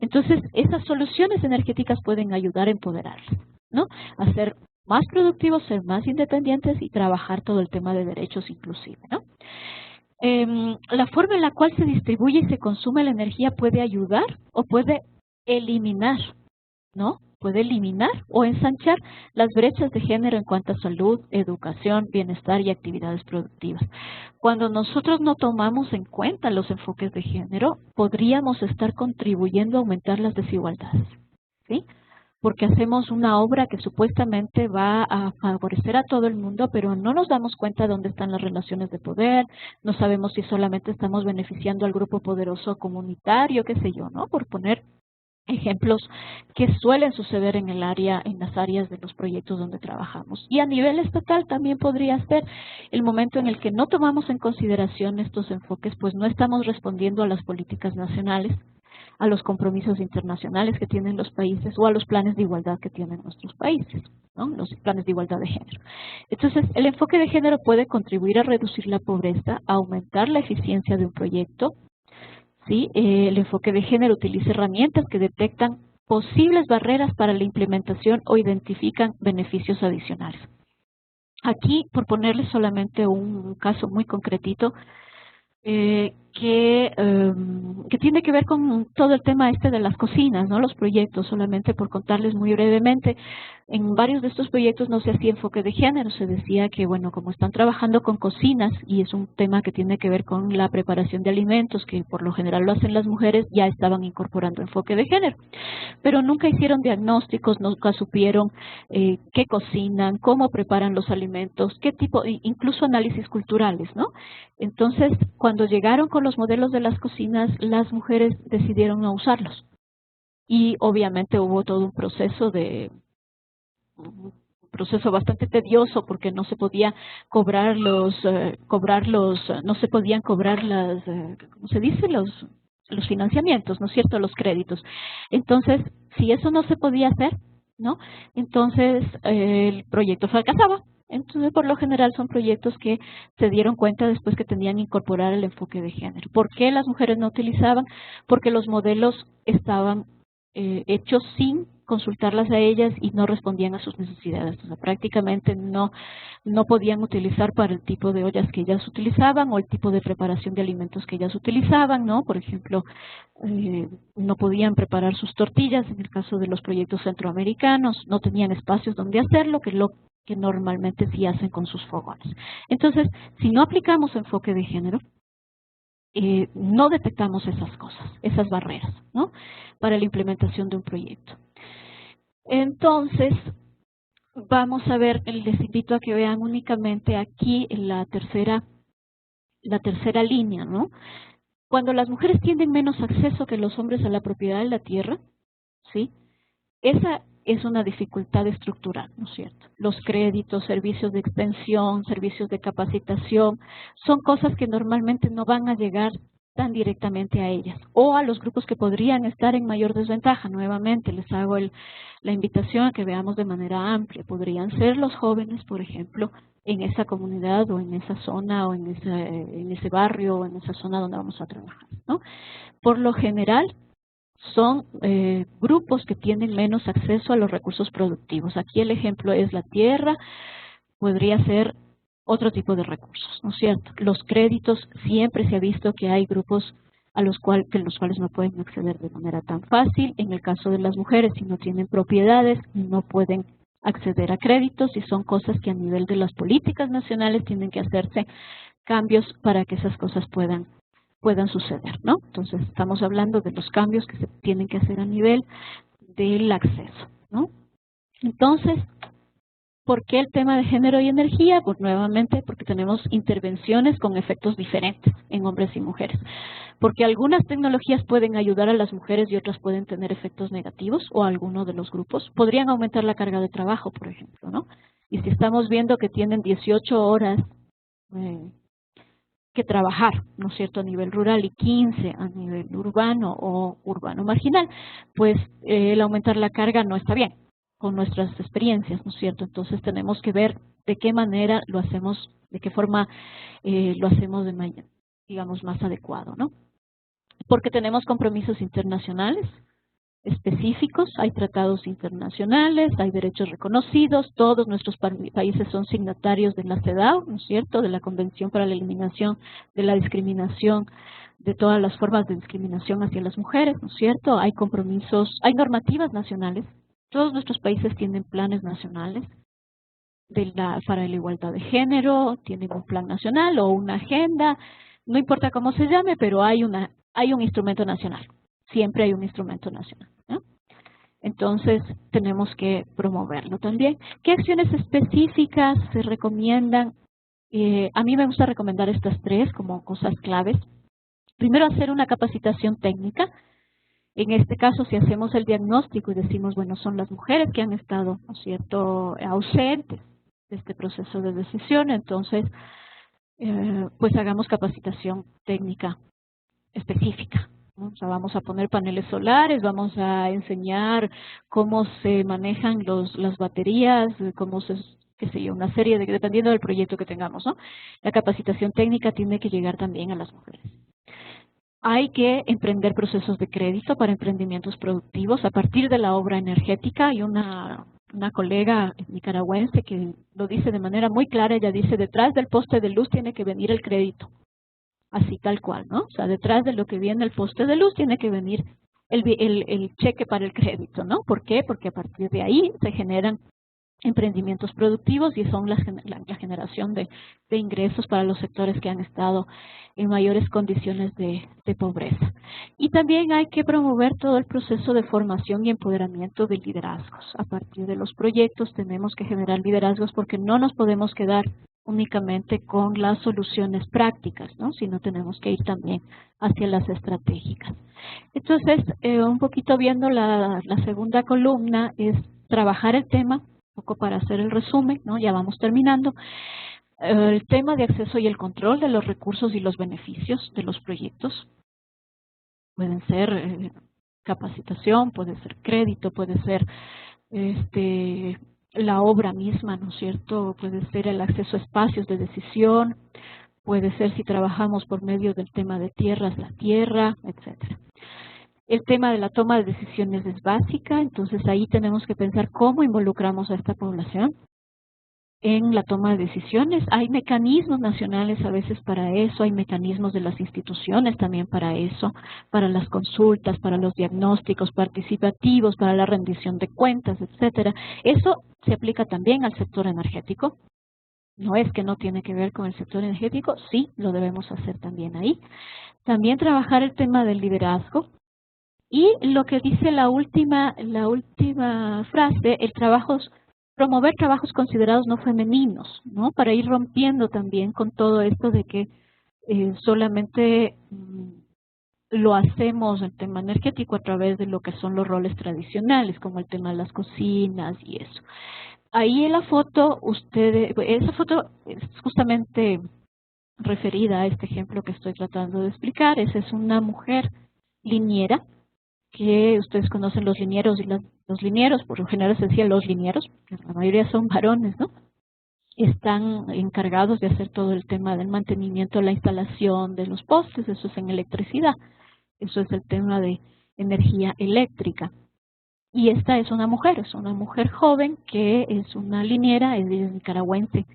Entonces esas soluciones energéticas pueden ayudar a empoderarlas, ¿no? A ser más productivos, ser más independientes y trabajar todo el tema de derechos inclusive, ¿no? La forma en la cual se distribuye y se consume la energía puede ayudar o puede eliminar, ¿no? Puede eliminar o ensanchar las brechas de género en cuanto a salud, educación, bienestar y actividades productivas. Cuando nosotros no tomamos en cuenta los enfoques de género, podríamos estar contribuyendo a aumentar las desigualdades, ¿sí? Porque hacemos una obra que supuestamente va a favorecer a todo el mundo, pero no nos damos cuenta de dónde están las relaciones de poder, no sabemos si solamente estamos beneficiando al grupo poderoso comunitario, qué sé yo, ¿no? Por poner ejemplos que suelen suceder en el área, en las áreas de los proyectos donde trabajamos. Y a nivel estatal también podría ser el momento en el que no tomamos en consideración estos enfoques, pues no estamos respondiendo a las políticas nacionales, a los compromisos internacionales que tienen los países o a los planes de igualdad que tienen nuestros países, ¿no? Los planes de igualdad de género. Entonces, el enfoque de género puede contribuir a reducir la pobreza, a aumentar la eficiencia de un proyecto, ¿sí? El enfoque de género utiliza herramientas que detectan posibles barreras para la implementación o identifican beneficios adicionales. Aquí, por ponerles solamente un caso muy concretito, que tiene que ver con todo el tema de las cocinas, ¿no? Los proyectos, solamente por contarles muy brevemente, en varios de estos proyectos no se hacía enfoque de género, se decía que, bueno, como están trabajando con cocinas y es un tema que tiene que ver con la preparación de alimentos, que por lo general lo hacen las mujeres, ya estaban incorporando enfoque de género. Pero nunca hicieron diagnósticos, nunca supieron qué cocinan, cómo preparan los alimentos, qué tipo, incluso análisis culturales, ¿no? Entonces, cuando llegaron con los modelos de las cocinas, las mujeres decidieron no usarlos. Y obviamente hubo todo un proceso bastante tedioso porque no se podía cobrar no se podían cobrar ¿cómo se dice? Los financiamientos, ¿no es cierto? Los créditos. Entonces, si eso no se podía hacer, ¿no? Entonces, el proyecto fracasaba. Entonces, por lo general, son proyectos que se dieron cuenta después que tenían que incorporar el enfoque de género. ¿Por qué las mujeres no utilizaban? Porque los modelos estaban hechos sin consultarlas a ellas y no respondían a sus necesidades. O sea, prácticamente no podían utilizar para el tipo de ollas que ellas utilizaban o el tipo de preparación de alimentos que ellas utilizaban, ¿no? Por ejemplo, no podían preparar sus tortillas, en el caso de los proyectos centroamericanos, no tenían espacios donde hacerlo, que normalmente sí hacen con sus fogones. Entonces, si no aplicamos enfoque de género, no detectamos esas cosas, esas barreras, ¿no? Para la implementación de un proyecto. Entonces, vamos a ver, les invito a que vean únicamente aquí en la tercera línea, ¿no? Cuando las mujeres tienen menos acceso que los hombres a la propiedad de la tierra, ¿sí? Esa es una dificultad estructural, ¿no es cierto? Los créditos, servicios de extensión, servicios de capacitación, son cosas que normalmente no van a llegar tan directamente a ellas o a los grupos que podrían estar en mayor desventaja. Nuevamente les hago la invitación a que veamos de manera amplia. Podrían ser los jóvenes, por ejemplo, en esa comunidad o en esa zona o en ese barrio o en esa zona donde vamos a trabajar, ¿no? Por lo general, son grupos que tienen menos acceso a los recursos productivos. Aquí el ejemplo es la tierra, podría ser otro tipo de recursos, ¿no es cierto? Los créditos, siempre se ha visto que hay grupos los cuales no pueden acceder de manera tan fácil. En el caso de las mujeres, si no tienen propiedades, no pueden acceder a créditos y son cosas que a nivel de las políticas nacionales tienen que hacerse cambios para que esas cosas puedan suceder, ¿no? Entonces, estamos hablando de los cambios que se tienen que hacer a nivel del acceso, ¿no? Entonces, ¿por qué el tema de género y energía? Pues nuevamente porque tenemos intervenciones con efectos diferentes en hombres y mujeres. Porque algunas tecnologías pueden ayudar a las mujeres y otras pueden tener efectos negativos o alguno de los grupos. Podrían aumentar la carga de trabajo, por ejemplo, ¿no? Y si estamos viendo que tienen 18 horas que trabajar, ¿no es cierto?, a nivel rural y 15 a nivel urbano o urbano marginal, pues el aumentar la carga no está bien con nuestras experiencias, ¿no es cierto? Entonces tenemos que ver de qué manera lo hacemos, de qué forma lo hacemos de manera, digamos, más adecuado, ¿no? Porque tenemos compromisos internacionales, específicos, hay tratados internacionales, hay derechos reconocidos, todos nuestros países son signatarios de la CEDAW, ¿no es cierto?, de la Convención para la Eliminación de la Discriminación, de todas las formas de discriminación hacia las mujeres, ¿no es cierto?, hay compromisos, hay normativas nacionales, todos nuestros países tienen planes nacionales para la igualdad de género, tienen un plan nacional o una agenda, no importa cómo se llame, pero hay un instrumento nacional, siempre hay un instrumento nacional, ¿no? Entonces, tenemos que promoverlo también. ¿Qué acciones específicas se recomiendan? A mí me gusta recomendar estas 3 como cosas claves. Primero, hacer una capacitación técnica. En este caso, si hacemos el diagnóstico y decimos, bueno, son las mujeres que han estado, ¿no es cierto?, ausentes de este proceso de decisión, entonces, pues hagamos capacitación técnica específica, ¿no? O sea, vamos a poner paneles solares, vamos a enseñar cómo se manejan las baterías, qué sé yo, una serie dependiendo del proyecto que tengamos, ¿no? La capacitación técnica tiene que llegar también a las mujeres. Hay que emprender procesos de crédito para emprendimientos productivos a partir de la obra energética. Hay una colega nicaragüense que lo dice de manera muy clara. Ella dice, detrás del poste de luz tiene que venir el crédito. Así tal cual, ¿no? O sea, detrás de lo que viene el poste de luz tiene que venir el cheque para el crédito, ¿no? ¿Por qué? Porque a partir de ahí se generan emprendimientos productivos y son la generación de ingresos para los sectores que han estado en mayores condiciones de pobreza. Y también hay que promover todo el proceso de formación y empoderamiento de liderazgos. A partir de los proyectos tenemos que generar liderazgos porque no nos podemos quedar únicamente con las soluciones prácticas, ¿no? Sino tenemos que ir también hacia las estratégicas. Entonces, un poquito viendo la segunda columna es trabajar el tema, un poco para hacer el resumen, ¿no? Ya vamos terminando. El tema de acceso y el control de los recursos y los beneficios de los proyectos. Pueden ser capacitación, puede ser crédito, puede ser la obra misma, ¿no es cierto? Puede ser el acceso a espacios de decisión, puede ser si trabajamos por medio del tema de tierras, la tierra, etcétera. El tema de la toma de decisiones es básica, entonces ahí tenemos que pensar cómo involucramos a esta población en la toma de decisiones. Hay mecanismos nacionales a veces para eso, hay mecanismos de las instituciones también para eso, para las consultas, para los diagnósticos participativos, para la rendición de cuentas, etcétera. Eso se aplica también al sector energético. No es que no tiene que ver con el sector energético, sí, lo debemos hacer también ahí. También trabajar el tema del liderazgo. Y lo que dice la última frase, promover trabajos considerados no femeninos, ¿no? Para ir rompiendo también con todo esto de que solamente lo hacemos el tema energético a través de lo que son los roles tradicionales, como el tema de las cocinas y eso. Ahí en la foto, esa foto es justamente referida a este ejemplo que estoy tratando de explicar. Esa es una mujer liniera, que ustedes conocen los linieros y los linieros, por lo general se decía los linieros, porque la mayoría son varones, ¿no? Están encargados de hacer todo el tema del mantenimiento, la instalación de los postes, eso es en electricidad, eso es el tema de energía eléctrica. Y esta es una mujer joven que es una liniera, es nicaragüense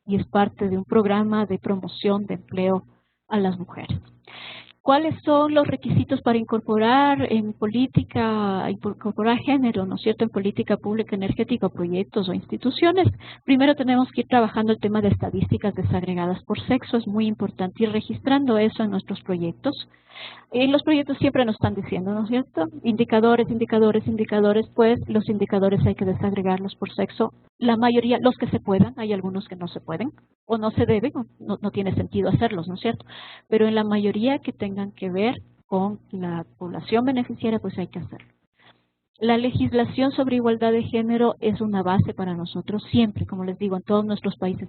y es parte de un programa de promoción de empleo a las mujeres. ¿Cuáles son los requisitos para incorporar género, ¿no es cierto?, en política pública energética, proyectos o instituciones? Primero tenemos que ir trabajando el tema de estadísticas desagregadas por sexo, es muy importante ir registrando eso en nuestros proyectos. En los proyectos siempre nos están diciendo, ¿no es cierto?, indicadores, pues los indicadores hay que desagregarlos por sexo. La mayoría, los que se puedan, hay algunos que no se pueden o no se deben, no tiene sentido hacerlos, ¿no es cierto? Pero en la mayoría que tengan que ver con la población beneficiaria, pues hay que hacerlo. La legislación sobre igualdad de género es una base para nosotros siempre, como les digo, en todos nuestros países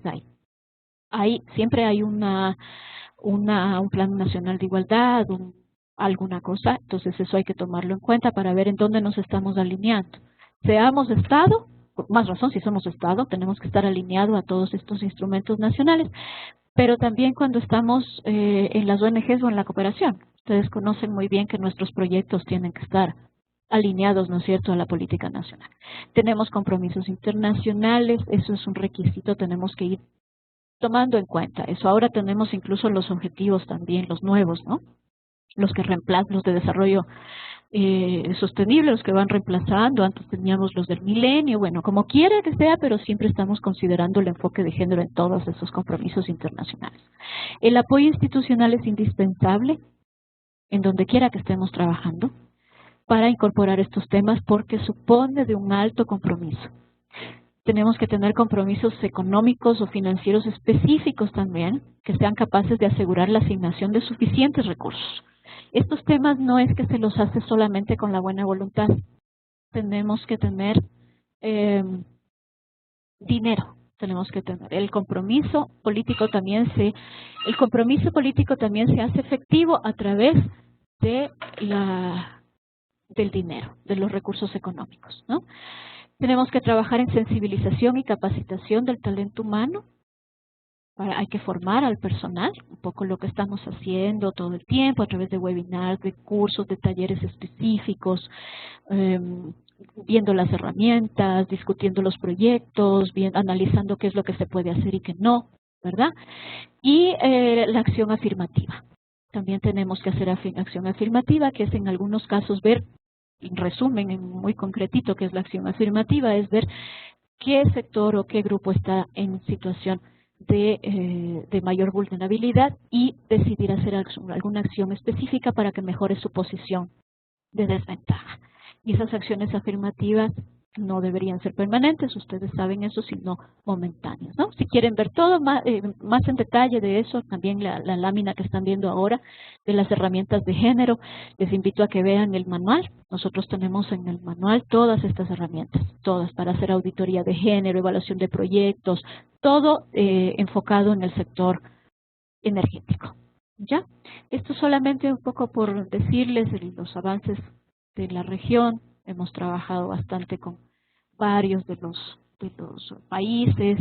siempre hay un plan nacional de igualdad, alguna cosa, entonces eso hay que tomarlo en cuenta para ver en dónde nos estamos alineando. Seamos Estado, más razón si somos Estado, tenemos que estar alineados a todos estos instrumentos nacionales, pero también cuando estamos en las ONGs o en la cooperación. Ustedes conocen muy bien que nuestros proyectos tienen que estar alineados, ¿no es cierto?, a la política nacional. Tenemos compromisos internacionales, eso es un requisito, tenemos que ir tomando en cuenta eso. Ahora tenemos incluso los objetivos también, los nuevos, ¿no? Los que reemplazan, los de desarrollo sostenible, los que van reemplazando. Antes teníamos los del milenio, bueno, como quiera que sea, pero siempre estamos considerando el enfoque de género en todos esos compromisos internacionales. El apoyo institucional es indispensable en donde quiera que estemos trabajando para incorporar estos temas porque supone de un alto compromiso. Tenemos que tener compromisos económicos o financieros específicos también que sean capaces de asegurar la asignación de suficientes recursos. Estos temas no es que se los hace solamente con la buena voluntad. Tenemos que tener dinero, tenemos que tener. El compromiso político también se hace efectivo a través de del dinero, de los recursos económicos, ¿no? Tenemos que trabajar en sensibilización y capacitación del talento humano. Hay que formar al personal, un poco lo que estamos haciendo todo el tiempo a través de webinars, de cursos, de talleres específicos, viendo las herramientas, discutiendo los proyectos, analizando qué es lo que se puede hacer y qué no, ¿verdad? Y la acción afirmativa. También tenemos que hacer acción afirmativa, que es en algunos casos ver, en resumen, en muy concretito, qué es la acción afirmativa, es ver qué sector o qué grupo está en situación de mayor vulnerabilidad y decidir hacer alguna acción específica para que mejore su posición de desventaja. Y esas acciones afirmativas no deberían ser permanentes, ustedes saben eso, sino momentáneas, ¿no? Si quieren ver todo más en detalle de eso, también la lámina que están viendo ahora de las herramientas de género, les invito a que vean el manual. Nosotros tenemos en el manual todas estas herramientas, todas para hacer auditoría de género, evaluación de proyectos, todo enfocado en el sector energético. ¿Ya? Esto solamente un poco por decirles los avances de la región. Hemos trabajado bastante con varios de los países.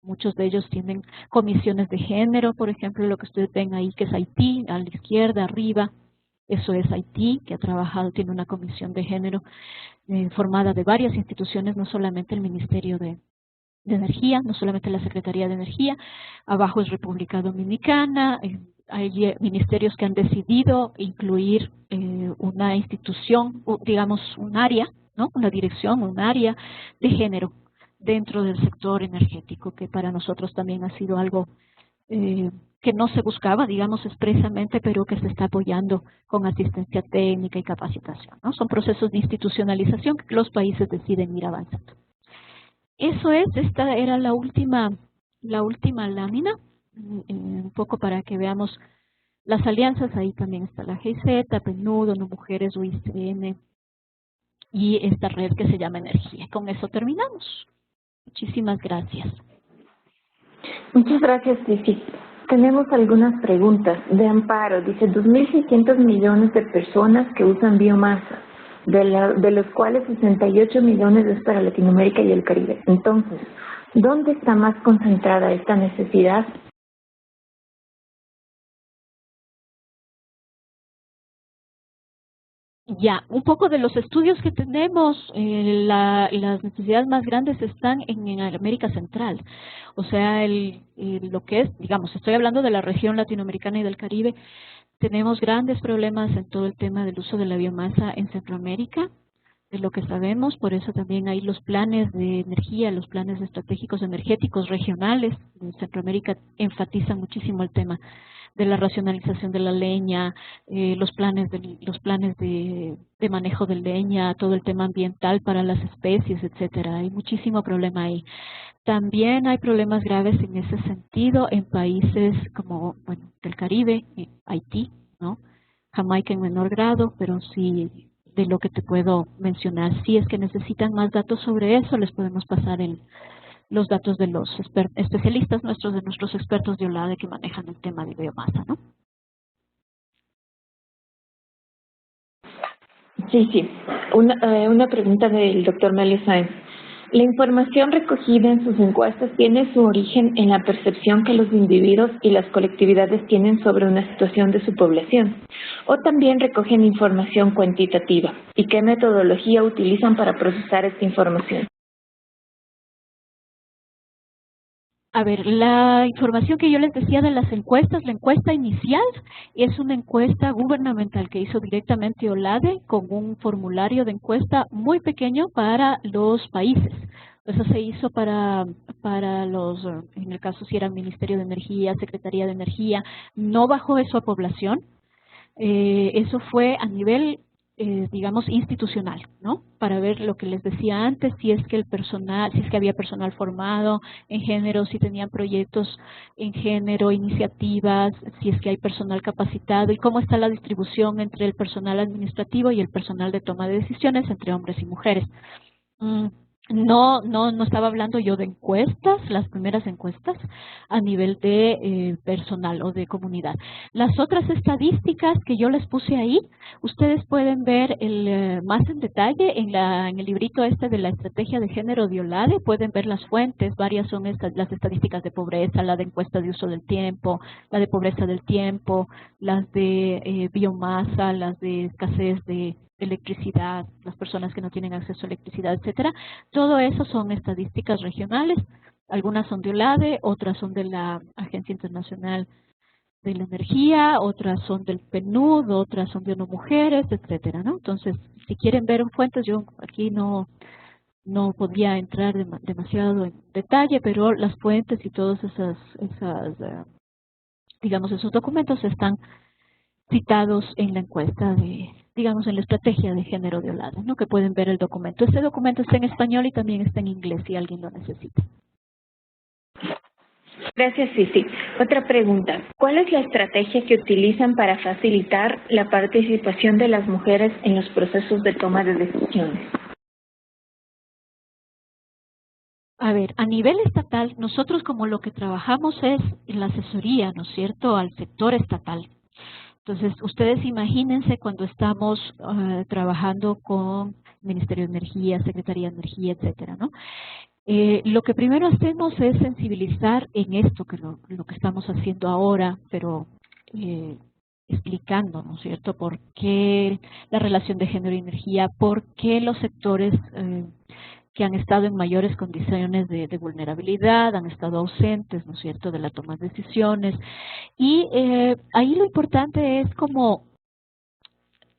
Muchos de ellos tienen comisiones de género, por ejemplo, lo que ustedes ven ahí, que es Haití, a la izquierda, arriba. Eso es Haití, que ha trabajado, tiene una comisión de género formada de varias instituciones, no solamente el Ministerio de Energía, no solamente la Secretaría de Energía. Abajo es República Dominicana. Hay ministerios que han decidido incluir una institución, digamos un área, ¿no? Una dirección, un área de género dentro del sector energético, que para nosotros también ha sido algo que no se buscaba, digamos, expresamente, pero que se está apoyando con asistencia técnica y capacitación, ¿no? Son procesos de institucionalización que los países deciden ir avanzando. Eso es, esta era la última lámina, un poco para que veamos las alianzas. Ahí también está la GIZ, PNUD, ONU Mujeres, UICN y esta red que se llama Energía. Con eso terminamos. Muchísimas gracias. Muchas gracias, Cici. Tenemos algunas preguntas de Amparo. Dice 2.600 millones de personas que usan biomasa, de los cuales 68 millones es para Latinoamérica y el Caribe. Entonces, ¿dónde está más concentrada esta necesidad? Ya, un poco de los estudios que tenemos, las necesidades más grandes están en América Central. O sea, lo que es, digamos, estoy hablando de la región latinoamericana y del Caribe. Tenemos grandes problemas en todo el tema del uso de la biomasa en Centroamérica, de lo que sabemos. Por eso también hay los planes de energía, los planes estratégicos energéticos regionales en Centroamérica enfatizan muchísimo el tema de la racionalización de la leña, los planes de manejo de leña, todo el tema ambiental para las especies, etcétera. Hay muchísimo problema ahí. También hay problemas graves en ese sentido en países como, bueno, del Caribe, Haití, ¿no? Jamaica en menor grado, pero sí de lo que te puedo mencionar. Si es que necesitan más datos sobre eso, les podemos pasar los datos de los especialistas nuestros, de nuestros expertos de OLADE que manejan el tema de biomasa, ¿no? Sí. Una pregunta del doctor Melio Sáenz. La información recogida en sus encuestas tiene su origen en la percepción que los individuos y las colectividades tienen sobre una situación de su población, o también recogen información cuantitativa. ¿Y qué metodología utilizan para procesar esta información? A ver, la información que yo les decía de las encuestas, la encuesta inicial es una encuesta gubernamental que hizo directamente OLADE con un formulario de encuesta muy pequeño para los países. Eso se hizo para los, en el caso si era Ministerio de Energía, Secretaría de Energía, no bajó eso a población. Eso fue a nivel digamos, institucional, ¿no? Para ver lo que les decía antes, si es que el personal, si es que había personal formado en género, si tenían proyectos en género, iniciativas, si es que hay personal capacitado y cómo está la distribución entre el personal administrativo y el personal de toma de decisiones entre hombres y mujeres. No estaba hablando yo de encuestas, las primeras encuestas a nivel de personal o de comunidad. Las otras estadísticas que yo les puse ahí, ustedes pueden ver más en detalle en el librito este de la estrategia de género de OLADE, pueden ver las fuentes, varias son las estadísticas de pobreza, la de encuesta de uso del tiempo, la de pobreza del tiempo, las de biomasa, las de escasez de electricidad, las personas que no tienen acceso a electricidad, etcétera. Todo eso son estadísticas regionales, algunas son de OLADE, otras son de la Agencia Internacional de la Energía, otras son del PNUD, otras son de ONU Mujeres, etcétera, ¿no? Entonces, si quieren ver fuentes, yo aquí no podía entrar demasiado en detalle, pero las fuentes y todos digamos, esos documentos están citados en la encuesta digamos, en la estrategia de género de OLADE, ¿no? Que pueden ver el documento. Este documento está en español y también está en inglés si alguien lo necesita. Gracias, Cici. Otra pregunta. ¿Cuál es la estrategia que utilizan para facilitar la participación de las mujeres en los procesos de toma de decisiones? A ver, a nivel estatal, nosotros como lo que trabajamos es en la asesoría, ¿no es cierto?, al sector estatal. Entonces, ustedes imagínense cuando estamos trabajando con Ministerio de Energía, Secretaría de Energía, etcétera, ¿no? Lo que primero hacemos es sensibilizar en esto, que lo que estamos haciendo ahora, pero explicando, ¿no es cierto?, por qué la relación de género y energía, por qué los sectores que han estado en mayores condiciones de vulnerabilidad, han estado ausentes, ¿no es cierto?, de la toma de decisiones. Y ahí lo importante es como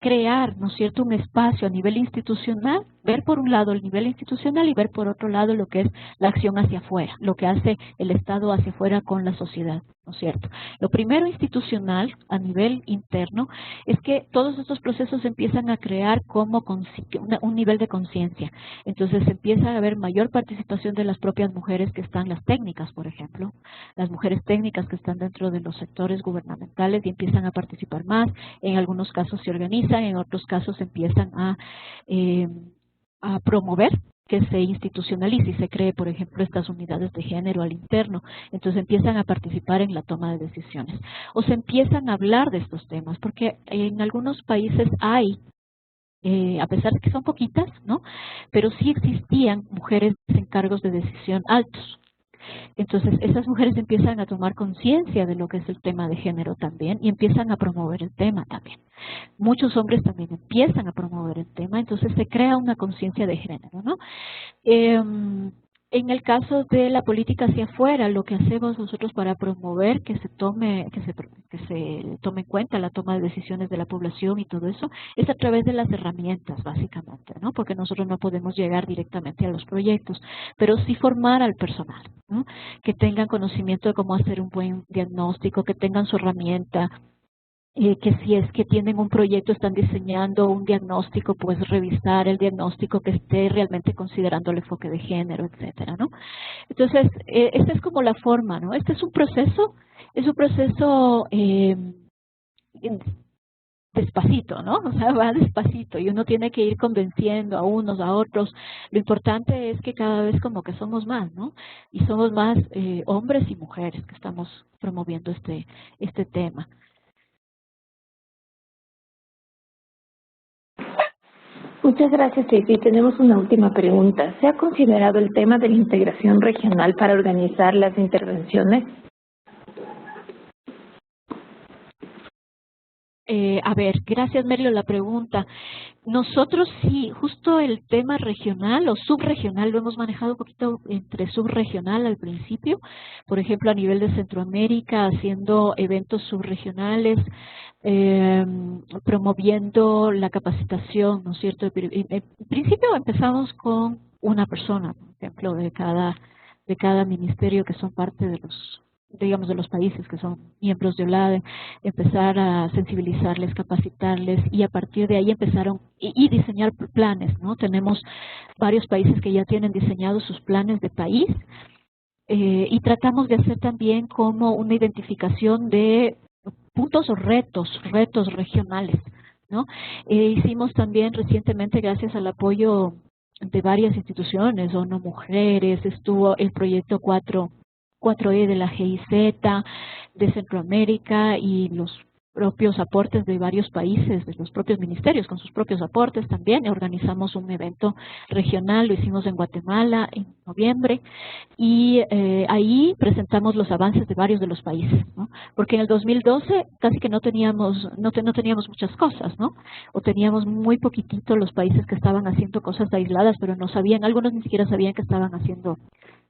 crear, ¿no es cierto?, un espacio a nivel institucional, ver por un lado el nivel institucional y ver por otro lado lo que es la acción hacia afuera, lo que hace el Estado hacia afuera con la sociedad, ¿no es cierto? Lo primero institucional, a nivel interno, es que todos estos procesos empiezan a crear como un nivel de conciencia. Entonces empieza a haber mayor participación de las propias mujeres que están, las técnicas, por ejemplo, las mujeres técnicas que están dentro de los sectores gubernamentales y empiezan a participar más, en algunos casos se organizan, en otros casos empiezan a promover que se institucionalice y se cree, por ejemplo, estas unidades de género al interno. Entonces empiezan a participar en la toma de decisiones. O se empiezan a hablar de estos temas, porque en algunos países hay, a pesar de que son poquitas, ¿no?, pero sí existían mujeres en cargos de decisión altos. Entonces, esas mujeres empiezan a tomar conciencia de lo que es el tema de género también y empiezan a promover el tema también. Muchos hombres también empiezan a promover el tema, entonces se crea una conciencia de género, ¿no? En el caso de la política hacia afuera, lo que hacemos nosotros para promover que se tome en cuenta la toma de decisiones de la población y todo eso, es a través de las herramientas, básicamente, ¿no? Porque nosotros no podemos llegar directamente a los proyectos, pero sí formar al personal, ¿no? Que tengan conocimiento de cómo hacer un buen diagnóstico, que tengan su herramienta, que si es que tienen un proyecto, están diseñando un diagnóstico, pues revisar el diagnóstico que esté realmente considerando el enfoque de género, etcétera, ¿no? Entonces, esta es como la forma, ¿no? Este es un proceso despacito, ¿no? O sea, va despacito y uno tiene que ir convenciendo a unos, a otros. Lo importante es que cada vez como que somos más, ¿no? Y somos más hombres y mujeres que estamos promoviendo este tema. Muchas gracias, Tracy. Tenemos una última pregunta. ¿Se ha considerado el tema de la integración regional para organizar las intervenciones? A ver, gracias Merlo la pregunta. Nosotros sí, justo el tema regional o subregional lo hemos manejado un poquito entre subregional al principio, por ejemplo a nivel de Centroamérica, haciendo eventos subregionales, promoviendo la capacitación, ¿no es cierto? En principio empezamos con una persona, por ejemplo, de cada ministerio que son parte de los, digamos, de los países que son miembros de OLADE, empezar a sensibilizarles, capacitarles y a partir de ahí empezaron y diseñar planes, ¿no? Tenemos varios países que ya tienen diseñados sus planes de país y tratamos de hacer también como una identificación de puntos o retos regionales, ¿no? Hicimos también recientemente, gracias al apoyo de varias instituciones, ONU Mujeres, estuvo el proyecto 4E de la GIZ, de Centroamérica y los propios aportes de varios países, de los propios ministerios con sus propios aportes también. Organizamos un evento regional, lo hicimos en Guatemala en noviembre y ahí presentamos los avances de varios de los países, ¿no? Porque en el 2012 casi que no teníamos muchas cosas, ¿no? O teníamos muy poquitito los países que estaban haciendo cosas aisladas, pero no sabían, algunos ni siquiera sabían que estaban haciendo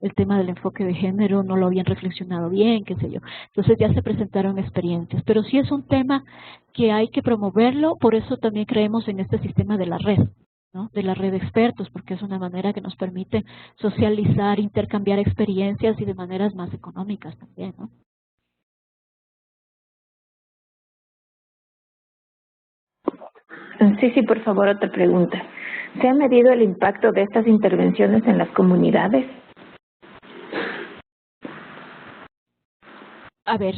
el tema del enfoque de género, no lo habían reflexionado bien, qué sé yo. Entonces ya se presentaron experiencias, pero sí es un tema que hay que promoverlo, por eso también creemos en este sistema de la red, ¿no? De la red de expertos, porque es una manera que nos permite socializar, intercambiar experiencias y de maneras más económicas también, ¿no? Sí, por favor, otra pregunta. ¿Se ha medido el impacto de estas intervenciones en las comunidades? A ver,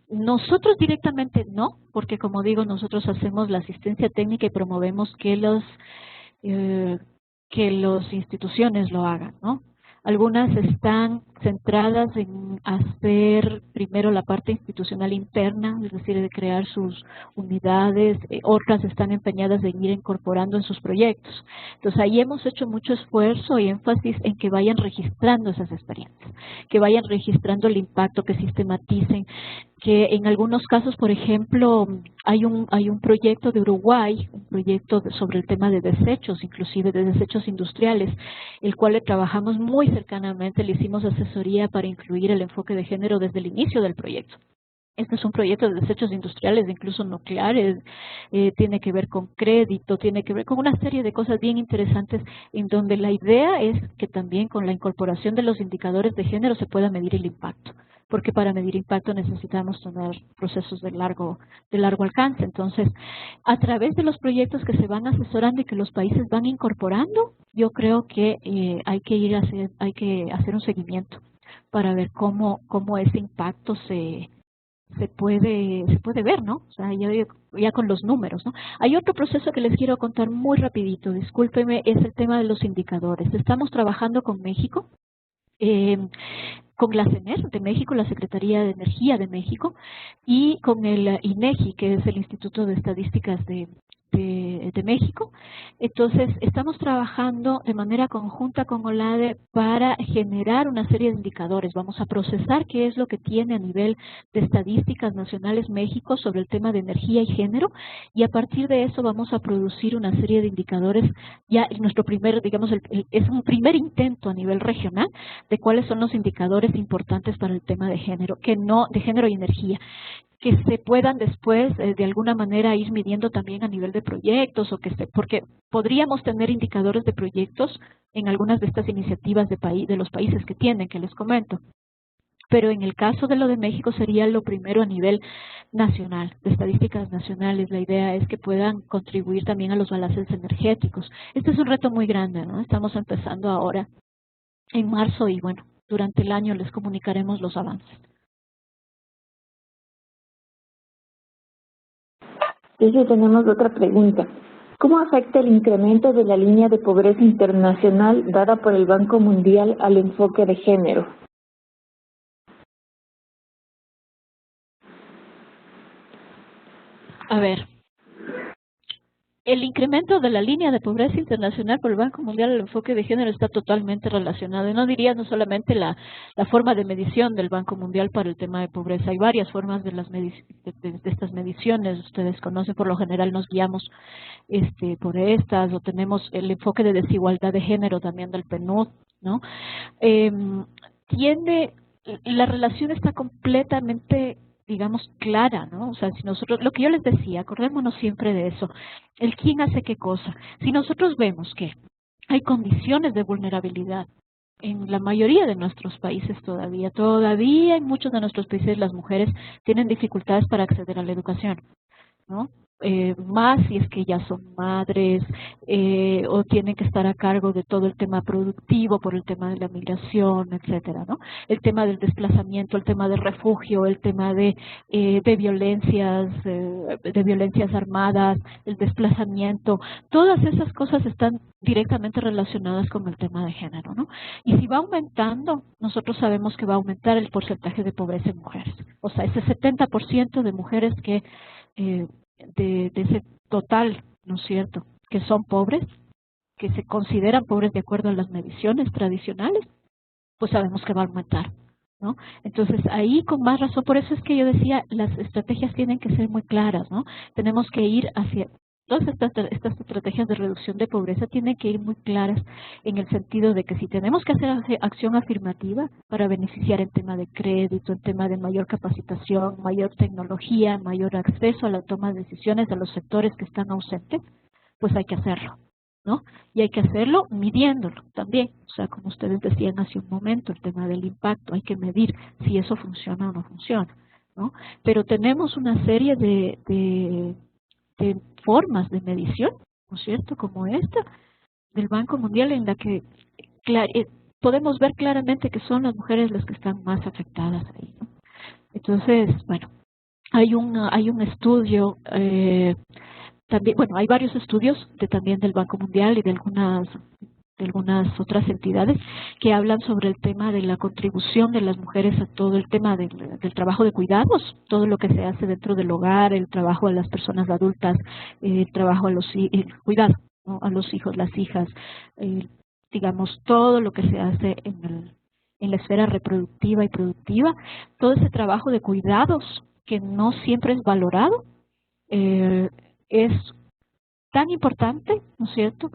nosotros directamente no, porque como digo, nosotros hacemos la asistencia técnica y promovemos eh, que las instituciones lo hagan, ¿no? Algunas están centradas en hacer primero la parte institucional interna, es decir, de crear sus unidades, otras están empeñadas en ir incorporando en sus proyectos. Entonces ahí hemos hecho mucho esfuerzo y énfasis en que vayan registrando esas experiencias, que vayan registrando el impacto, que sistematicen, que en algunos casos, por ejemplo, hay un proyecto de Uruguay, un proyecto sobre el tema de desechos, inclusive de desechos industriales, el cual le trabajamos muy cercanamente, le hicimos asesoría para incluir el enfoque de género desde el inicio del proyecto. Este es un proyecto de desechos industriales, incluso nucleares, tiene que ver con crédito, tiene que ver con una serie de cosas bien interesantes en donde la idea es que también con la incorporación de los indicadores de género se pueda medir el impacto, porque para medir impacto necesitamos tener procesos de largo alcance. Entonces, a través de los proyectos que se van asesorando y que los países van incorporando, yo creo que hay que hacer un seguimiento para ver cómo ese impacto se puede ver, ¿no? O sea, ya con los números, ¿no? Hay otro proceso que les quiero contar muy rapidito, discúlpeme, es el tema de los indicadores. Estamos trabajando con México, con la CENER de México, la Secretaría de Energía de México, y con el INEGI, que es el Instituto de Estadísticas de México. Entonces, estamos trabajando de manera conjunta con OLADE para generar una serie de indicadores. Vamos a procesar qué es lo que tiene a nivel de estadísticas nacionales México sobre el tema de energía y género, y a partir de eso vamos a producir una serie de indicadores. Ya nuestro primer, digamos, es un primer intento a nivel regional de cuáles son los indicadores importantes para el tema de género, de género y energía, que se puedan después de alguna manera ir midiendo también a nivel de proyectos, porque podríamos tener indicadores de proyectos en algunas de estas iniciativas de los países que tienen, que les comento. Pero en el caso de lo de México sería lo primero a nivel nacional, de estadísticas nacionales. La idea es que puedan contribuir también a los balances energéticos. Este es un reto muy grande, ¿no? Estamos empezando ahora en marzo y bueno, durante el año les comunicaremos los avances. Sí, tenemos otra pregunta. ¿Cómo afecta el incremento de la línea de pobreza internacional dada por el Banco Mundial al enfoque de género? A ver, El incremento de la línea de pobreza internacional por el Banco Mundial al enfoque de género está totalmente relacionado. Y no diría no solamente la forma de medición del Banco Mundial para el tema de pobreza. Hay varias formas de estas mediciones. Ustedes conocen, por lo general nos guiamos por estas, o tenemos el enfoque de desigualdad de género también del PNUD, ¿no? La relación está completamente, digamos, clara, ¿no? O sea, si nosotros, lo que yo les decía, acordémonos siempre de eso, el quién hace qué cosa. Si nosotros vemos que hay condiciones de vulnerabilidad en la mayoría de nuestros países todavía en muchos de nuestros países las mujeres tienen dificultades para acceder a la educación, ¿no? Más si es que ya son madres o tienen que estar a cargo de todo el tema productivo por el tema de la migración, etcétera, ¿no? El tema del desplazamiento, el tema del refugio, el tema de violencias armadas, el desplazamiento, todas esas cosas están directamente relacionadas con el tema de género, ¿no? Y si va aumentando, nosotros sabemos que va a aumentar el porcentaje de pobreza en mujeres. O sea, ese 70% de mujeres que de ese total, ¿no es cierto?, que son pobres, que se consideran pobres de acuerdo a las mediciones tradicionales, pues sabemos que va a aumentar, ¿no? Entonces, ahí con más razón, por eso es que yo decía, las estrategias tienen que ser muy claras, ¿no? Tenemos que ir hacia, todas estas estrategias de reducción de pobreza tienen que ir muy claras en el sentido de que si tenemos que hacer acción afirmativa para beneficiar en tema de crédito, en tema de mayor capacitación, mayor tecnología, mayor acceso a la toma de decisiones de los sectores que están ausentes, pues hay que hacerlo, ¿no? Y hay que hacerlo midiéndolo también. O sea, como ustedes decían hace un momento, el tema del impacto, hay que medir si eso funciona o no funciona, ¿no? Pero tenemos una serie de formas de medición, ¿no es cierto?, como esta del Banco Mundial, en la que podemos ver claramente que son las mujeres las que están más afectadas ahí, ¿no? Entonces, bueno, hay un estudio, también, bueno, hay varios estudios también del Banco Mundial y de algunas otras entidades que hablan sobre el tema de la contribución de las mujeres a todo el tema del trabajo de cuidados, todo lo que se hace dentro del hogar, el trabajo a las personas adultas, el trabajo el cuidado, ¿no?, a los hijos, las hijas, digamos, todo lo que se hace en la esfera reproductiva y productiva, todo ese trabajo de cuidados que no siempre es valorado, es tan importante, ¿no es cierto?,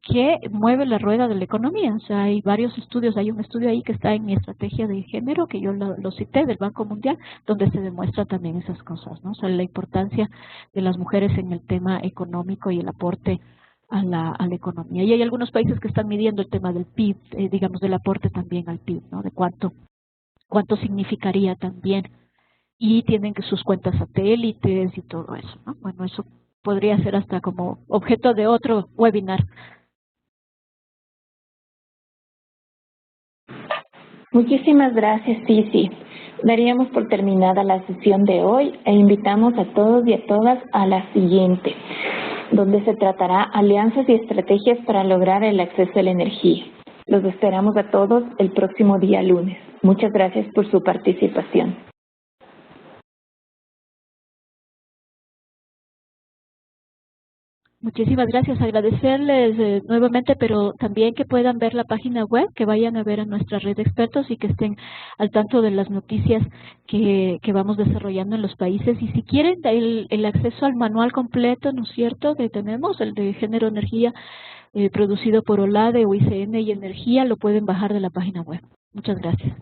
que mueve la rueda de la economía. O sea, hay varios estudios, hay un estudio ahí que está en mi estrategia de género, que yo lo cité, del Banco Mundial, donde se demuestra también esas cosas, ¿no? O sea, la importancia de las mujeres en el tema económico y el aporte a la economía. Y hay algunos países que están midiendo el tema del PIB, digamos, del aporte también al PIB, ¿no? De cuánto significaría también. Y tienen que sus cuentas satélites y todo eso, ¿no? Bueno, eso podría ser hasta como objeto de otro webinar. Muchísimas gracias, Cici. Daríamos por terminada la sesión de hoy e invitamos a todos y a todas a la siguiente, donde se tratará alianzas y estrategias para lograr el acceso a la energía. Los esperamos a todos el próximo día lunes. Muchas gracias por su participación. Muchísimas gracias, agradecerles nuevamente, pero también que puedan ver la página web, que vayan a ver a nuestra red de expertos y que estén al tanto de las noticias que vamos desarrollando en los países. Y si quieren el acceso al manual completo, ¿no es cierto?, que tenemos, el de Género Energía, producido por OLADE, UICN y Energía, lo pueden bajar de la página web. Muchas gracias.